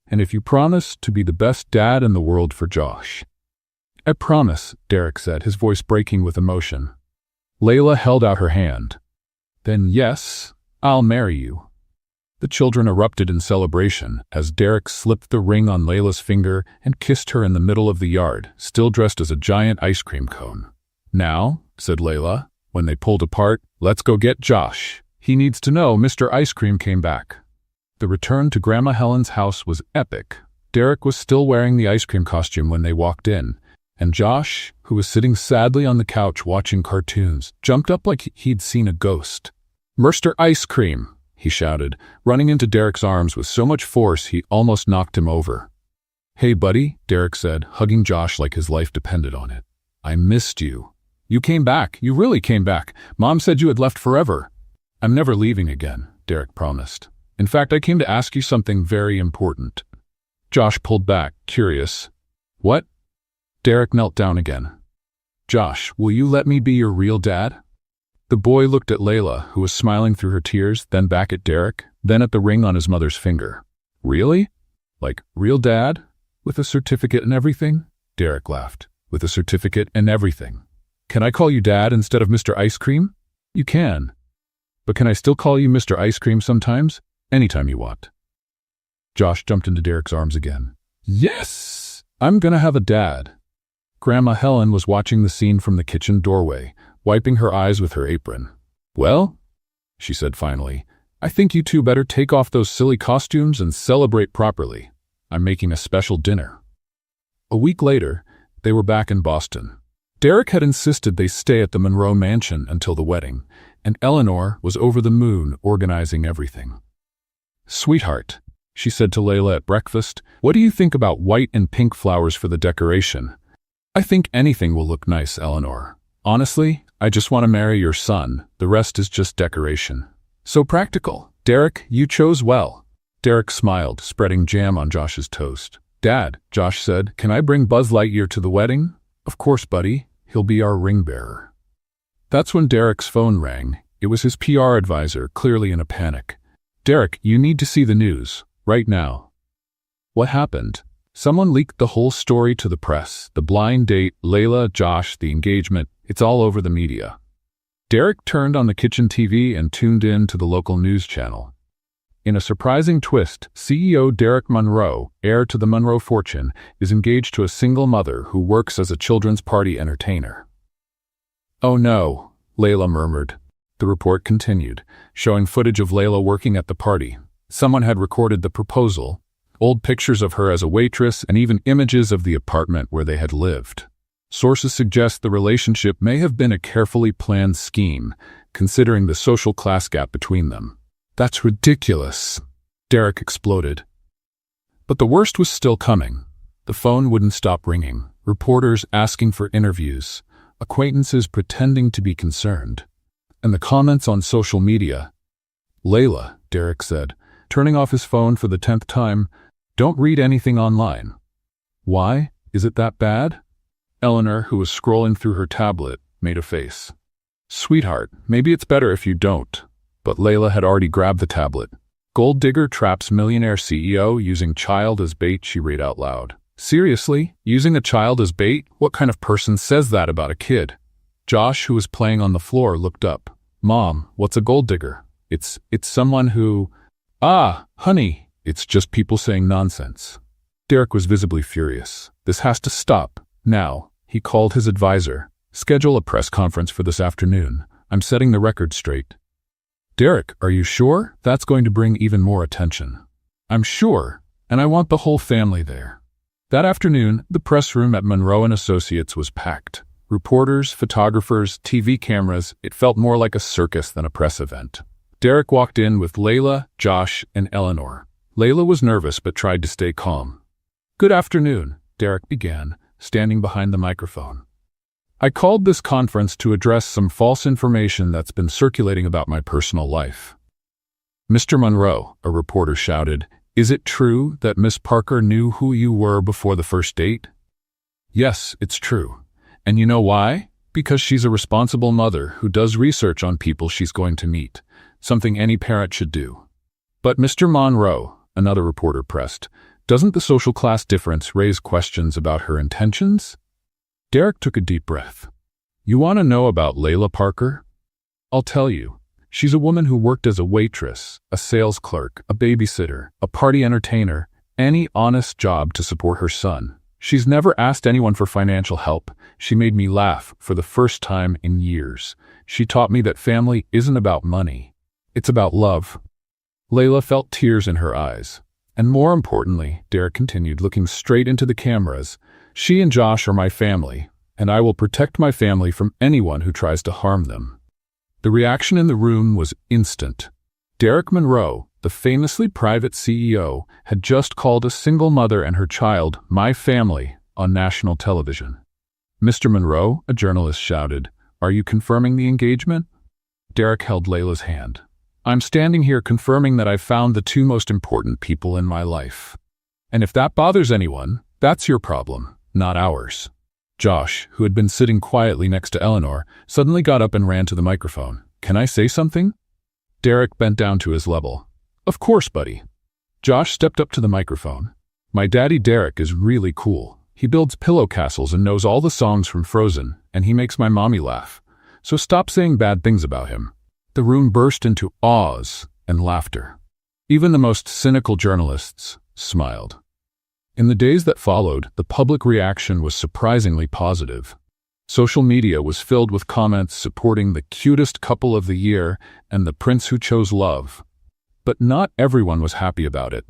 And if you promise to be the best dad in the world for Josh. I promise, Derek said, his voice breaking with emotion. Layla held out her hand. Then yes, I'll marry you. The children erupted in celebration as Derek slipped the ring on Layla's finger and kissed her in the middle of the yard, still dressed as a giant ice cream cone. Now, said Layla, when they pulled apart, let's go get Josh. He needs to know Mr. Ice Cream came back. The return to Grandma Helen's house was epic. Derek was still wearing the ice cream costume when they walked in, and Josh, who was sitting sadly on the couch watching cartoons, jumped up like he'd seen a ghost. Mr. Ice Cream, he shouted, running into Derek's arms with so much force he almost knocked him over. Hey buddy, Derek said, hugging Josh like his life depended on it. I missed you. You came back. You really came back. Mom said you had left forever. I'm never leaving again, Derek promised. In fact, I came to ask you something very important. Josh pulled back, curious. What? Derek knelt down again. Josh, will you let me be your real dad? The boy looked at Layla, who was smiling through her tears, then back at Derek, then at the ring on his mother's finger. Really? Like, real dad? With a certificate and everything? Derek laughed. With a certificate and everything. Can I call you Dad instead of Mr. Ice Cream? You can. But can I still call you Mr. Ice Cream sometimes? Anytime you want. Josh jumped into Derek's arms again. Yes! I'm gonna have a dad. Grandma Helen was watching the scene from the kitchen doorway, wiping her eyes with her apron. Well, she said finally, I think you two better take off those silly costumes and celebrate properly. I'm making a special dinner. A week later, they were back in Boston. Derek had insisted they stay at the Monroe mansion until the wedding, and Eleanor was over the moon organizing everything. Sweetheart, she said to Layla at breakfast, what do you think about white and pink flowers for the decoration? I think anything will look nice, Eleanor. Honestly, I just want to marry your son. The rest is just decoration. So practical. Derek, you chose well. Derek smiled, spreading jam on Josh's toast. Dad, Josh said, can I bring Buzz Lightyear to the wedding? Of course, buddy. He'll be our ring bearer. That's when Derek's phone rang. It was his PR advisor, clearly in a panic. Derek, you need to see the news. Right now. What happened? Someone leaked the whole story to the press. The blind date, Layla, Josh, the engagement. It's all over the media. Derek turned on the kitchen TV and tuned in to the local news channel. In a surprising twist, CEO Derek Monroe, heir to the Monroe fortune, is engaged to a single mother who works as a children's party entertainer. Oh no, Layla murmured. The report continued, showing footage of Layla working at the party. Someone had recorded the proposal, old pictures of her as a waitress, and even images of the apartment where they had lived. Sources suggest the relationship may have been a carefully planned scheme, considering the social class gap between them. That's ridiculous, Derek exploded. But the worst was still coming. The phone wouldn't stop ringing, reporters asking for interviews, acquaintances pretending to be concerned, and the comments on social media. Layla, Derek said, turning off his phone for the 10th time, don't read anything online. Why? Is it that bad? Eleanor, who was scrolling through her tablet, made a face. Sweetheart, maybe it's better if you don't. But Layla had already grabbed the tablet. Gold digger traps millionaire CEO using child as bait, she read out loud. Seriously? Using a child as bait? What kind of person says that about a kid? Josh, who was playing on the floor, looked up. Mom, what's a gold digger? It's someone who… Ah, honey, it's just people saying nonsense. Derek was visibly furious. This has to stop. Now. He called his advisor. Schedule a press conference for this afternoon. I'm setting the record straight. Derek, are you sure? That's going to bring even more attention. I'm sure, and I want the whole family there. That afternoon, the press room at Monroe & Associates was packed. Reporters, photographers, TV cameras, it felt more like a circus than a press event. Derek walked in with Layla, Josh, and Eleanor. Layla was nervous but tried to stay calm. Good afternoon, Derek began, standing behind the microphone. I called this conference to address some false information that's been circulating about my personal life. Mr. Monroe, a reporter shouted, is it true that Miss Parker knew who you were before the first date? Yes, it's true. And you know why? Because she's a responsible mother who does research on people she's going to meet, something any parent should do. But Mr. Monroe, another reporter pressed, doesn't the social class difference raise questions about her intentions? Derek took a deep breath. You want to know about Layla Parker? I'll tell you. She's a woman who worked as a waitress, a sales clerk, a babysitter, a party entertainer, any honest job to support her son. She's never asked anyone for financial help. She made me laugh for the first time in years. She taught me that family isn't about money. It's about love. Layla felt tears in her eyes. And more importantly, Derek continued, looking straight into the cameras, she and Josh are my family, and I will protect my family from anyone who tries to harm them. The reaction in the room was instant. Derek Monroe, the famously private CEO, had just called a single mother and her child my family on national television. Mr. Monroe, a journalist shouted, are you confirming the engagement? Derek held Layla's hand. I'm standing here confirming that I've found the two most important people in my life. And if that bothers anyone, that's your problem, not ours. Josh, who had been sitting quietly next to Eleanor, suddenly got up and ran to the microphone. Can I say something? Derek bent down to his level. Of course, buddy. Josh stepped up to the microphone. My daddy Derek is really cool. He builds pillow castles and knows all the songs from Frozen, and he makes my mommy laugh. So stop saying bad things about him. The room burst into awes and laughter. Even the most cynical journalists smiled. In the days that followed, the public reaction was surprisingly positive. Social media was filled with comments supporting the cutest couple of the year and the prince who chose love. But not everyone was happy about it.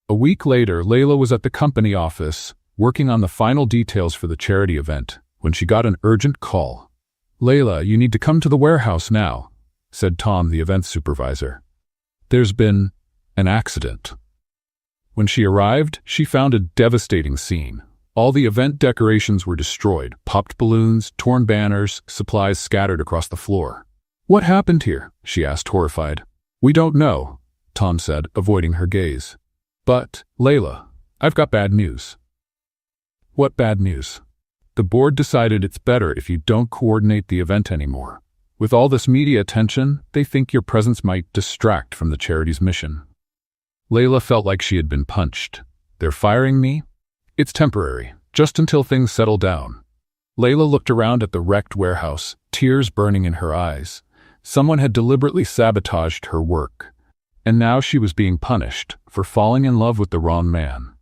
A week later, Layla was at the company office, working on the final details for the charity event, when she got an urgent call. Layla, you need to come to the warehouse now, said Tom, the events supervisor. There's been an accident. When she arrived, she found a devastating scene. All the event decorations were destroyed, popped balloons, torn banners, supplies scattered across the floor. What happened here? She asked, horrified. We don't know, Tom said, avoiding her gaze. But, Layla, I've got bad news. What bad news? The board decided it's better if you don't coordinate the event anymore. With all this media attention, they think your presence might distract from the charity's mission. Layla felt like she had been punched. They're firing me? It's temporary, just until things settle down. Layla looked around at the wrecked warehouse, tears burning in her eyes. Someone had deliberately sabotaged her work, and now she was being punished for falling in love with the wrong man.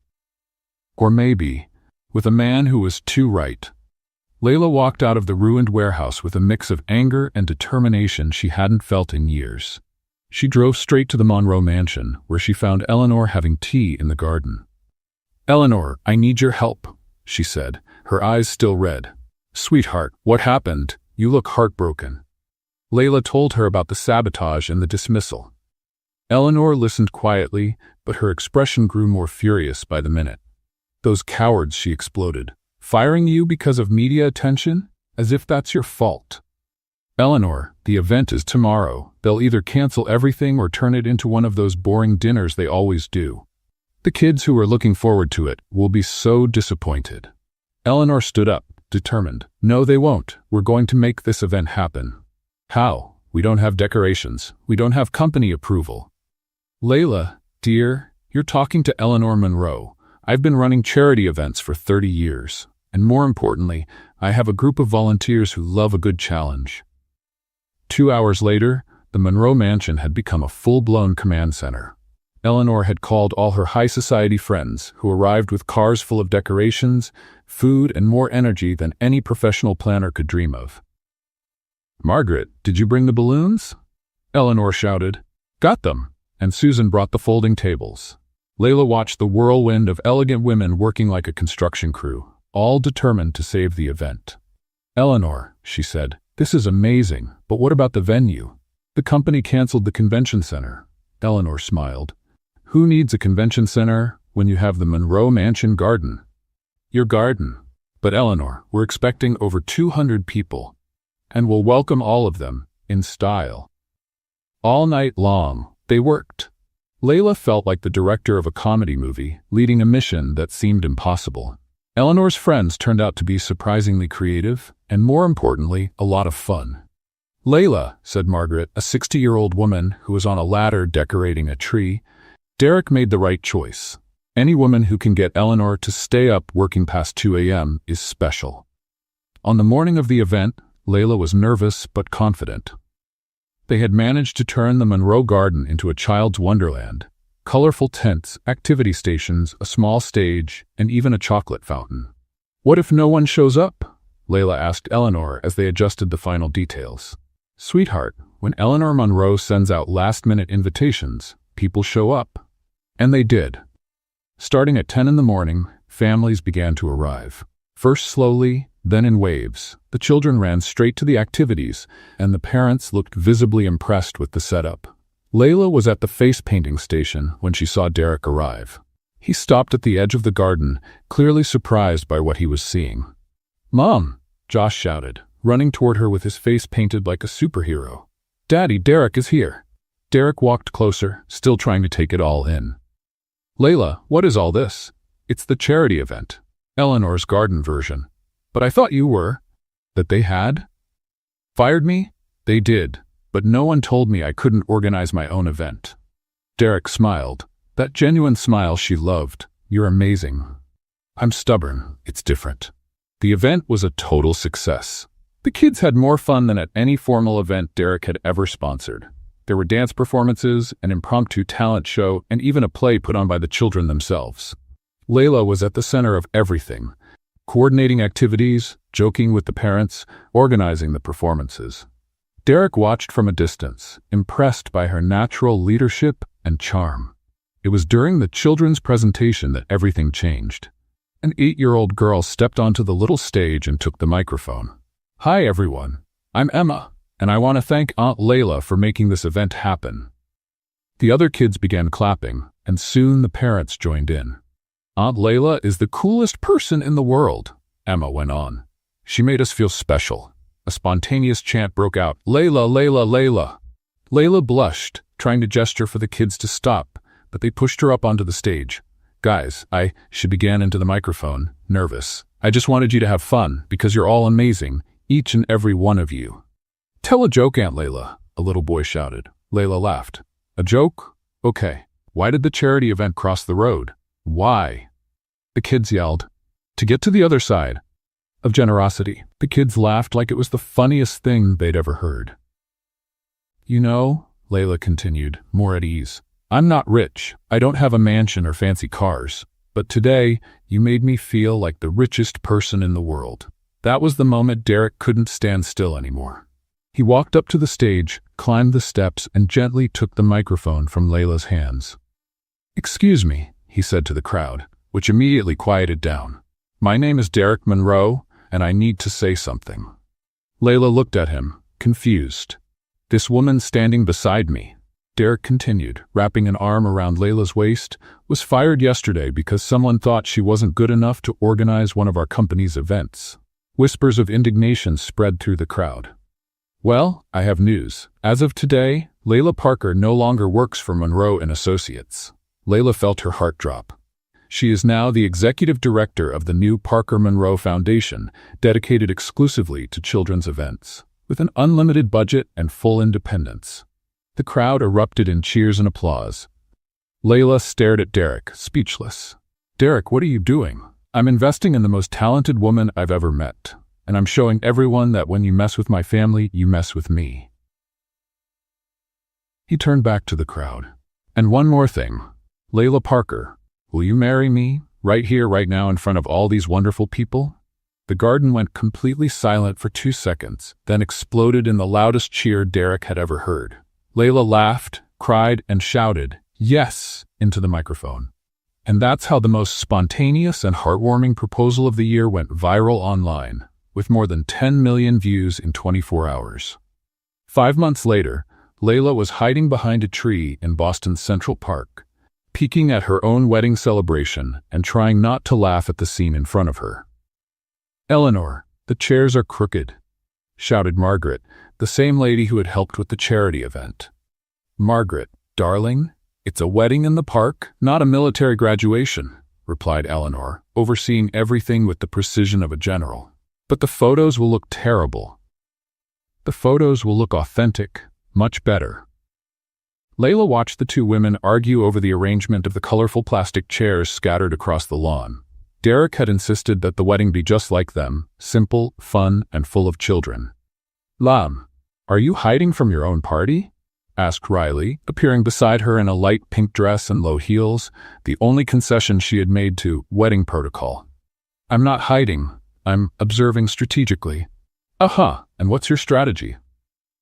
Or maybe, with a man who was too right. Layla walked out of the ruined warehouse with a mix of anger and determination she hadn't felt in years. She drove straight to the Monroe mansion, where she found Eleanor having tea in the garden. Eleanor, I need your help, she said, her eyes still red. Sweetheart, what happened? You look heartbroken. Layla told her about the sabotage and the dismissal. Eleanor listened quietly, but her expression grew more furious by the minute. Those cowards, she exploded. Firing you because of media attention? As if that's your fault. Eleanor, the event is tomorrow. They'll either cancel everything or turn it into one of those boring dinners they always do. The kids who are looking forward to it will be so disappointed. Eleanor stood up, determined. No, they won't. We're going to make this event happen. How? We don't have decorations. We don't have company approval. Layla, dear, you're talking to Eleanor Monroe. I've been running charity events for 30 years. And more importantly, I have a group of volunteers who love a good challenge. 2 hours later, the Monroe mansion had become a full-blown command center. Eleanor had called all her high society friends, who arrived with cars full of decorations, food, and more energy than any professional planner could dream of. "Margaret, did you bring the balloons?" Eleanor shouted. "Got them." And Susan brought the folding tables. Layla watched the whirlwind of elegant women working like a construction crew, all determined to save the event. "Eleanor," she said, "this is amazing, but what about the venue?" "The company canceled the convention center." Eleanor smiled. "Who needs a convention center when you have the Monroe Mansion garden?" "Your garden." "But Eleanor, we're expecting over 200 people, and we'll welcome all of them, in style." All night long, they worked. Layla felt like the director of a comedy movie, leading a mission that seemed impossible. Eleanor's friends turned out to be surprisingly creative, and more importantly, a lot of fun. "Layla," said Margaret, a 60-year-old woman who was on a ladder decorating a tree, "Derek made the right choice. Any woman who can get Eleanor to stay up working past 2 a.m. is special." On the morning of the event, Layla was nervous but confident. They had managed to turn the Monroe Garden into a child's wonderland. Colorful tents, activity stations, a small stage, and even a chocolate fountain. "What if no one shows up?" Layla asked Eleanor as they adjusted the final details. "Sweetheart, when Eleanor Monroe sends out last-minute invitations, people show up." And they did. Starting at 10 in the morning, families began to arrive. First slowly, then in waves. The children ran straight to the activities, and the parents looked visibly impressed with the setup. Layla was at the face-painting station when she saw Derek arrive. He stopped at the edge of the garden, clearly surprised by what he was seeing. "Mom!" Josh shouted, running toward her with his face painted like a superhero. "Daddy, Derek is here." Derek walked closer, still trying to take it all in. "Layla, what is all this?" "It's the charity event. Eleanor's garden version." "But I thought you were—" "That they had fired me?" "They did, but no one told me I couldn't organize my own event." Derek smiled, that genuine smile she loved. "You're amazing." "I'm stubborn. It's different." The event was a total success. The kids had more fun than at any formal event Derek had ever sponsored. There were dance performances, an impromptu talent show, and even a play put on by the children themselves. Layla was at the center of everything, coordinating activities, joking with the parents, organizing the performances. Derek watched from a distance, impressed by her natural leadership and charm. It was during the children's presentation that everything changed. An 8-year-old girl stepped onto the little stage and took the microphone. "Hi everyone, I'm Emma, and I want to thank Aunt Layla for making this event happen." The other kids began clapping, and soon the parents joined in. "Aunt Layla is the coolest person in the world," Emma went on. "She made us feel special." A spontaneous chant broke out, "Layla, Layla, Layla." Layla blushed, trying to gesture for the kids to stop, but they pushed her up onto the stage. "Guys, she began into the microphone, nervous. "I just wanted you to have fun, because you're all amazing, each and every one of you." "Tell a joke, Aunt Layla," a little boy shouted. Layla laughed. "A joke? Okay. Why did the charity event cross the road?" "Why?" the kids yelled. "To get to the other side." "Of generosity." The kids laughed like it was the funniest thing they'd ever heard. "You know," Layla continued, more at ease, "I'm not rich. I don't have a mansion or fancy cars. But today, you made me feel like the richest person in the world." That was the moment Derek couldn't stand still anymore. He walked up to the stage, climbed the steps, and gently took the microphone from Layla's hands. "Excuse me," he said to the crowd, which immediately quieted down. "My name is Derek Monroe, and I need to say something." Layla looked at him, confused. "This woman standing beside me," Derek continued, wrapping an arm around Layla's waist, "was fired yesterday because someone thought she wasn't good enough to organize one of our company's events." Whispers of indignation spread through the crowd. "Well, I have news. As of today, Layla Parker no longer works for Monroe & Associates." Layla felt her heart drop. She is now the executive director of the new Parker Monroe Foundation, dedicated exclusively to children's events, with an unlimited budget and full independence. The crowd erupted in cheers and applause. Layla stared at Derek, speechless. Derek, what are you doing? I'm investing in the most talented woman I've ever met, and I'm showing everyone that when you mess with my family, you mess with me. He turned back to the crowd. And one more thing. Layla Parker, will you marry me, right here, right now, in front of all these wonderful people? The garden went completely silent for 2 seconds, then exploded in the loudest cheer Derek had ever heard. Layla laughed, cried, and shouted, "Yes," into the microphone. And that's how the most spontaneous and heartwarming proposal of the year went viral online, with more than 10 million views in 24 hours. 5 months later, Layla was hiding behind a tree in Boston's Central Park, peeking at her own wedding celebration and trying not to laugh at the scene in front of her. "Eleanor, the chairs are crooked," shouted Margaret, the same lady who had helped with the charity event. "Margaret, darling, it's a wedding in the park, not a military graduation," replied Eleanor, overseeing everything with the precision of a general. "But the photos will look terrible." "The photos will look authentic, much better." Layla watched the two women argue over the arrangement of the colorful plastic chairs scattered across the lawn. Derek had insisted that the wedding be just like them, simple, fun, and full of children. "Lam, are you hiding from your own party?" asked Riley, appearing beside her in a light pink dress and low heels, the only concession she had made to wedding protocol. "I'm not hiding. I'm observing strategically." "Aha, and what's your strategy?"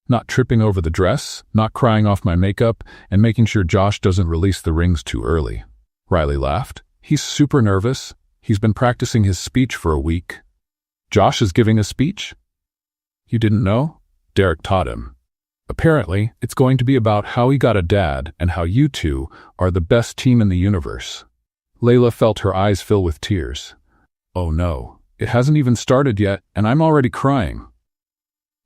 "Not tripping over the dress, not crying off my makeup, and making sure Josh doesn't release the rings too early." Riley laughed. "He's super nervous. He's been practicing his speech for a week." "Josh is giving a speech?" "You didn't know?" Derek taught him. "Apparently, it's going to be about how he got a dad and how you two are the best team in the universe." Layla felt her eyes fill with tears. "Oh no, it hasn't even started yet, and I'm already crying."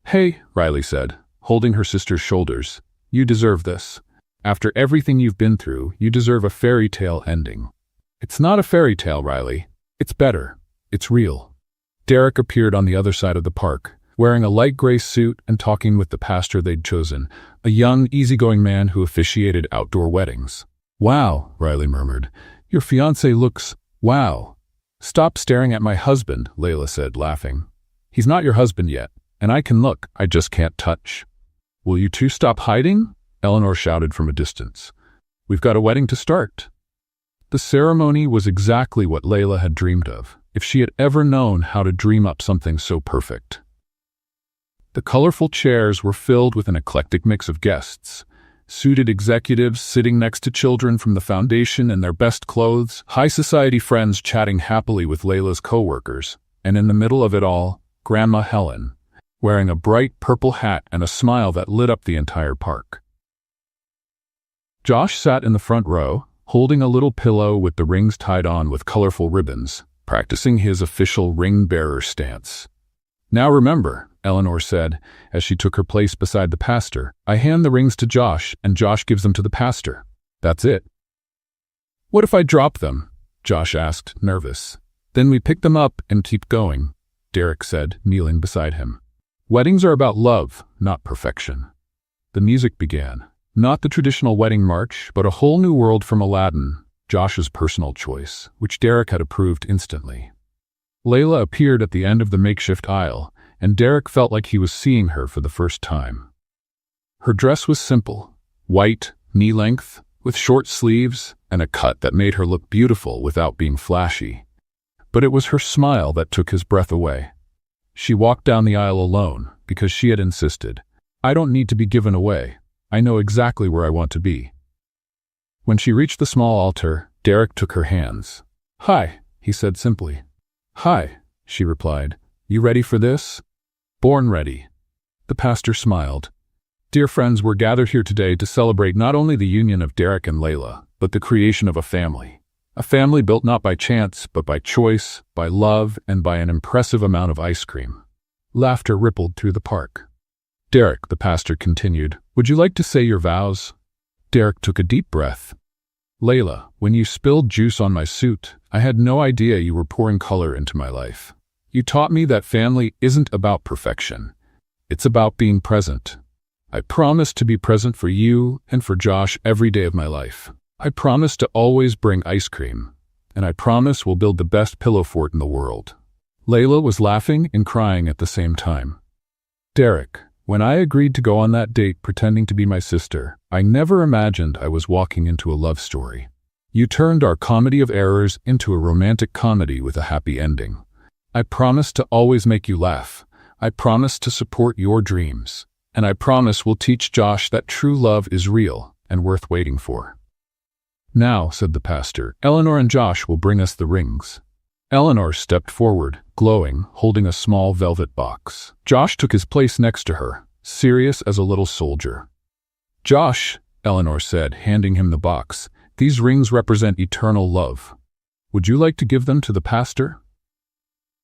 "Hey," Riley said, holding her sister's shoulders, "you deserve this. After everything you've been through, you deserve a fairy tale ending." "It's not a fairy tale, Riley. It's better. It's real." Derek appeared on the other side of the park, wearing a light gray suit and talking with the pastor they'd chosen, a young, easygoing man who officiated outdoor weddings. "Wow," Riley murmured. "Your fiancé looks... wow." "Stop staring at my husband," Layla said, laughing. "He's not your husband yet, and I can look, I just can't touch." "Will you two stop hiding?" Eleanor shouted from a distance. "We've got a wedding to start." The ceremony was exactly what Layla had dreamed of, if she had ever known how to dream up something so perfect. The colorful chairs were filled with an eclectic mix of guests. Suited executives sitting next to children from the foundation in their best clothes, high society friends chatting happily with Layla's co-workers, and in the middle of it all, Grandma Helen, wearing a bright purple hat and a smile that lit up the entire park. Josh sat in the front row, holding a little pillow with the rings tied on with colorful ribbons, practicing his official ring-bearer stance. "Now remember," Eleanor said, as she took her place beside the pastor, "I hand the rings to Josh, and Josh gives them to the pastor. That's it." "What if I drop them?" Josh asked, nervous. "Then we pick them up and keep going," Derek said, kneeling beside him. "Weddings are about love, not perfection." The music began. Not the traditional wedding march, but a whole new world from Aladdin, Josh's personal choice, which Derek had approved instantly. Layla appeared at the end of the makeshift aisle, and Derek felt like he was seeing her for the first time. Her dress was simple, white, knee-length, with short sleeves and a cut that made her look beautiful without being flashy. But it was her smile that took his breath away. She walked down the aisle alone, because she had insisted, "I don't need to be given away. I know exactly where I want to be." When she reached the small altar, Derek took her hands. "Hi," he said simply. "Hi," she replied. "You ready for this?" "Born ready." The pastor smiled. "Dear friends, we're gathered here today to celebrate not only the union of Derek and Layla, but the creation of a family. A family built not by chance, but by choice, by love, and by an impressive amount of ice cream." Laughter rippled through the park. "Derek," the pastor continued, "would you like to say your vows?" Derek took a deep breath. "Layla, when you spilled juice on my suit, I had no idea you were pouring color into my life. You taught me that family isn't about perfection. It's about being present. I promise to be present for you and for Josh every day of my life. I promise to always bring ice cream, and I promise we'll build the best pillow fort in the world." Layla was laughing and crying at the same time. "Derek, when I agreed to go on that date pretending to be my sister, I never imagined I was walking into a love story. You turned our comedy of errors into a romantic comedy with a happy ending. I promise to always make you laugh. I promise to support your dreams. And I promise we'll teach Josh that true love is real and worth waiting for." "Now," said the pastor, "Eleanor and Josh will bring us the rings." Eleanor stepped forward, glowing, holding a small velvet box. Josh took his place next to her, serious as a little soldier. "Josh," Eleanor said, handing him the box, "these rings represent eternal love. Would you like to give them to the pastor?"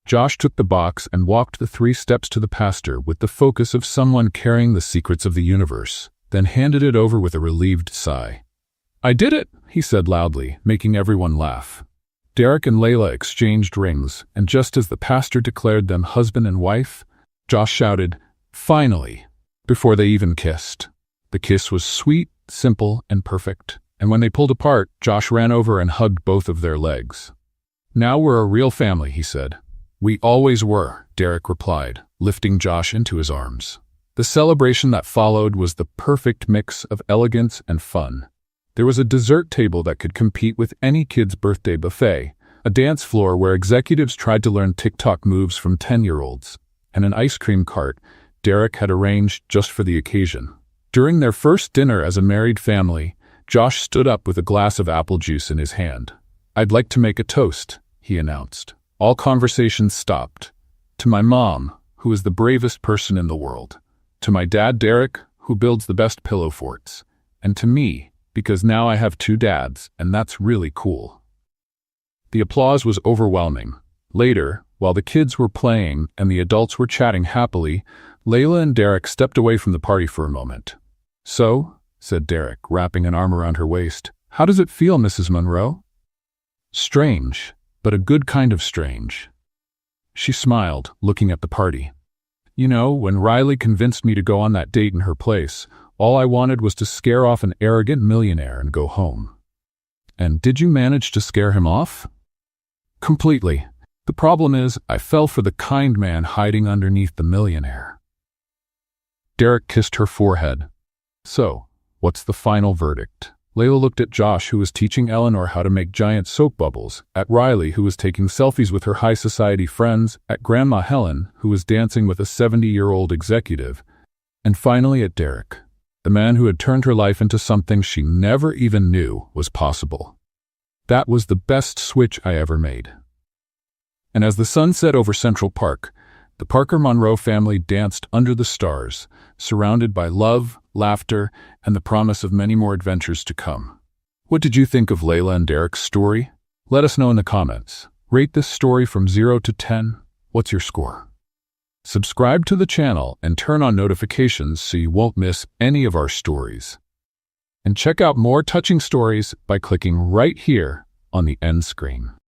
Josh took the box and walked the 3 steps to the pastor with the focus of someone carrying the secrets of the universe, then handed it over with a relieved sigh. "I did it," he said loudly, making everyone laugh. Derek and Layla exchanged rings, and just as the pastor declared them husband and wife, Josh shouted, "Finally!" before they even kissed. The kiss was sweet, simple, and perfect, and when they pulled apart, Josh ran over and hugged both of their legs. "Now we're a real family," he said. "We always were," Derek replied, lifting Josh into his arms. The celebration that followed was the perfect mix of elegance and fun. There was a dessert table that could compete with any kid's birthday buffet, a dance floor where executives tried to learn TikTok moves from 10-year-olds, and an ice cream cart Derek had arranged just for the occasion. During their first dinner as a married family, Josh stood up with a glass of apple juice in his hand. "I'd like to make a toast," he announced. All conversations stopped. "To my mom, who is the bravest person in the world. To my dad, Derek, who builds the best pillow forts. And to me, because now I have 2 dads, and that's really cool." The applause was overwhelming. Later, while the kids were playing and the adults were chatting happily, Layla and Derek stepped away from the party for a moment. "So," said Derek, wrapping an arm around her waist, "how does it feel, Mrs. Monroe?" "Strange, but a good kind of strange." She smiled, looking at the party. "You know, when Riley convinced me to go on that date in her place, all I wanted was to scare off an arrogant millionaire and go home." "And did you manage to scare him off?" "Completely. The problem is, I fell for the kind man hiding underneath the millionaire." Derek kissed her forehead. "So, what's the final verdict?" Layla looked at Josh, who was teaching Eleanor how to make giant soap bubbles, at Riley, who was taking selfies with her high society friends, at Grandma Helen, who was dancing with a 70-year-old executive, and finally at Derek, the man who had turned her life into something she never even knew was possible. That was the best switch I ever made. And as the sun set over Central Park, the Parker Monroe family danced under the stars, surrounded by love, laughter, and the promise of many more adventures to come. What did you think of Layla and Derek's story? Let us know in the comments. Rate this story from 0 to 10. What's your score? Subscribe to the channel and turn on notifications so you won't miss any of our stories. And check out more touching stories by clicking right here on the end screen.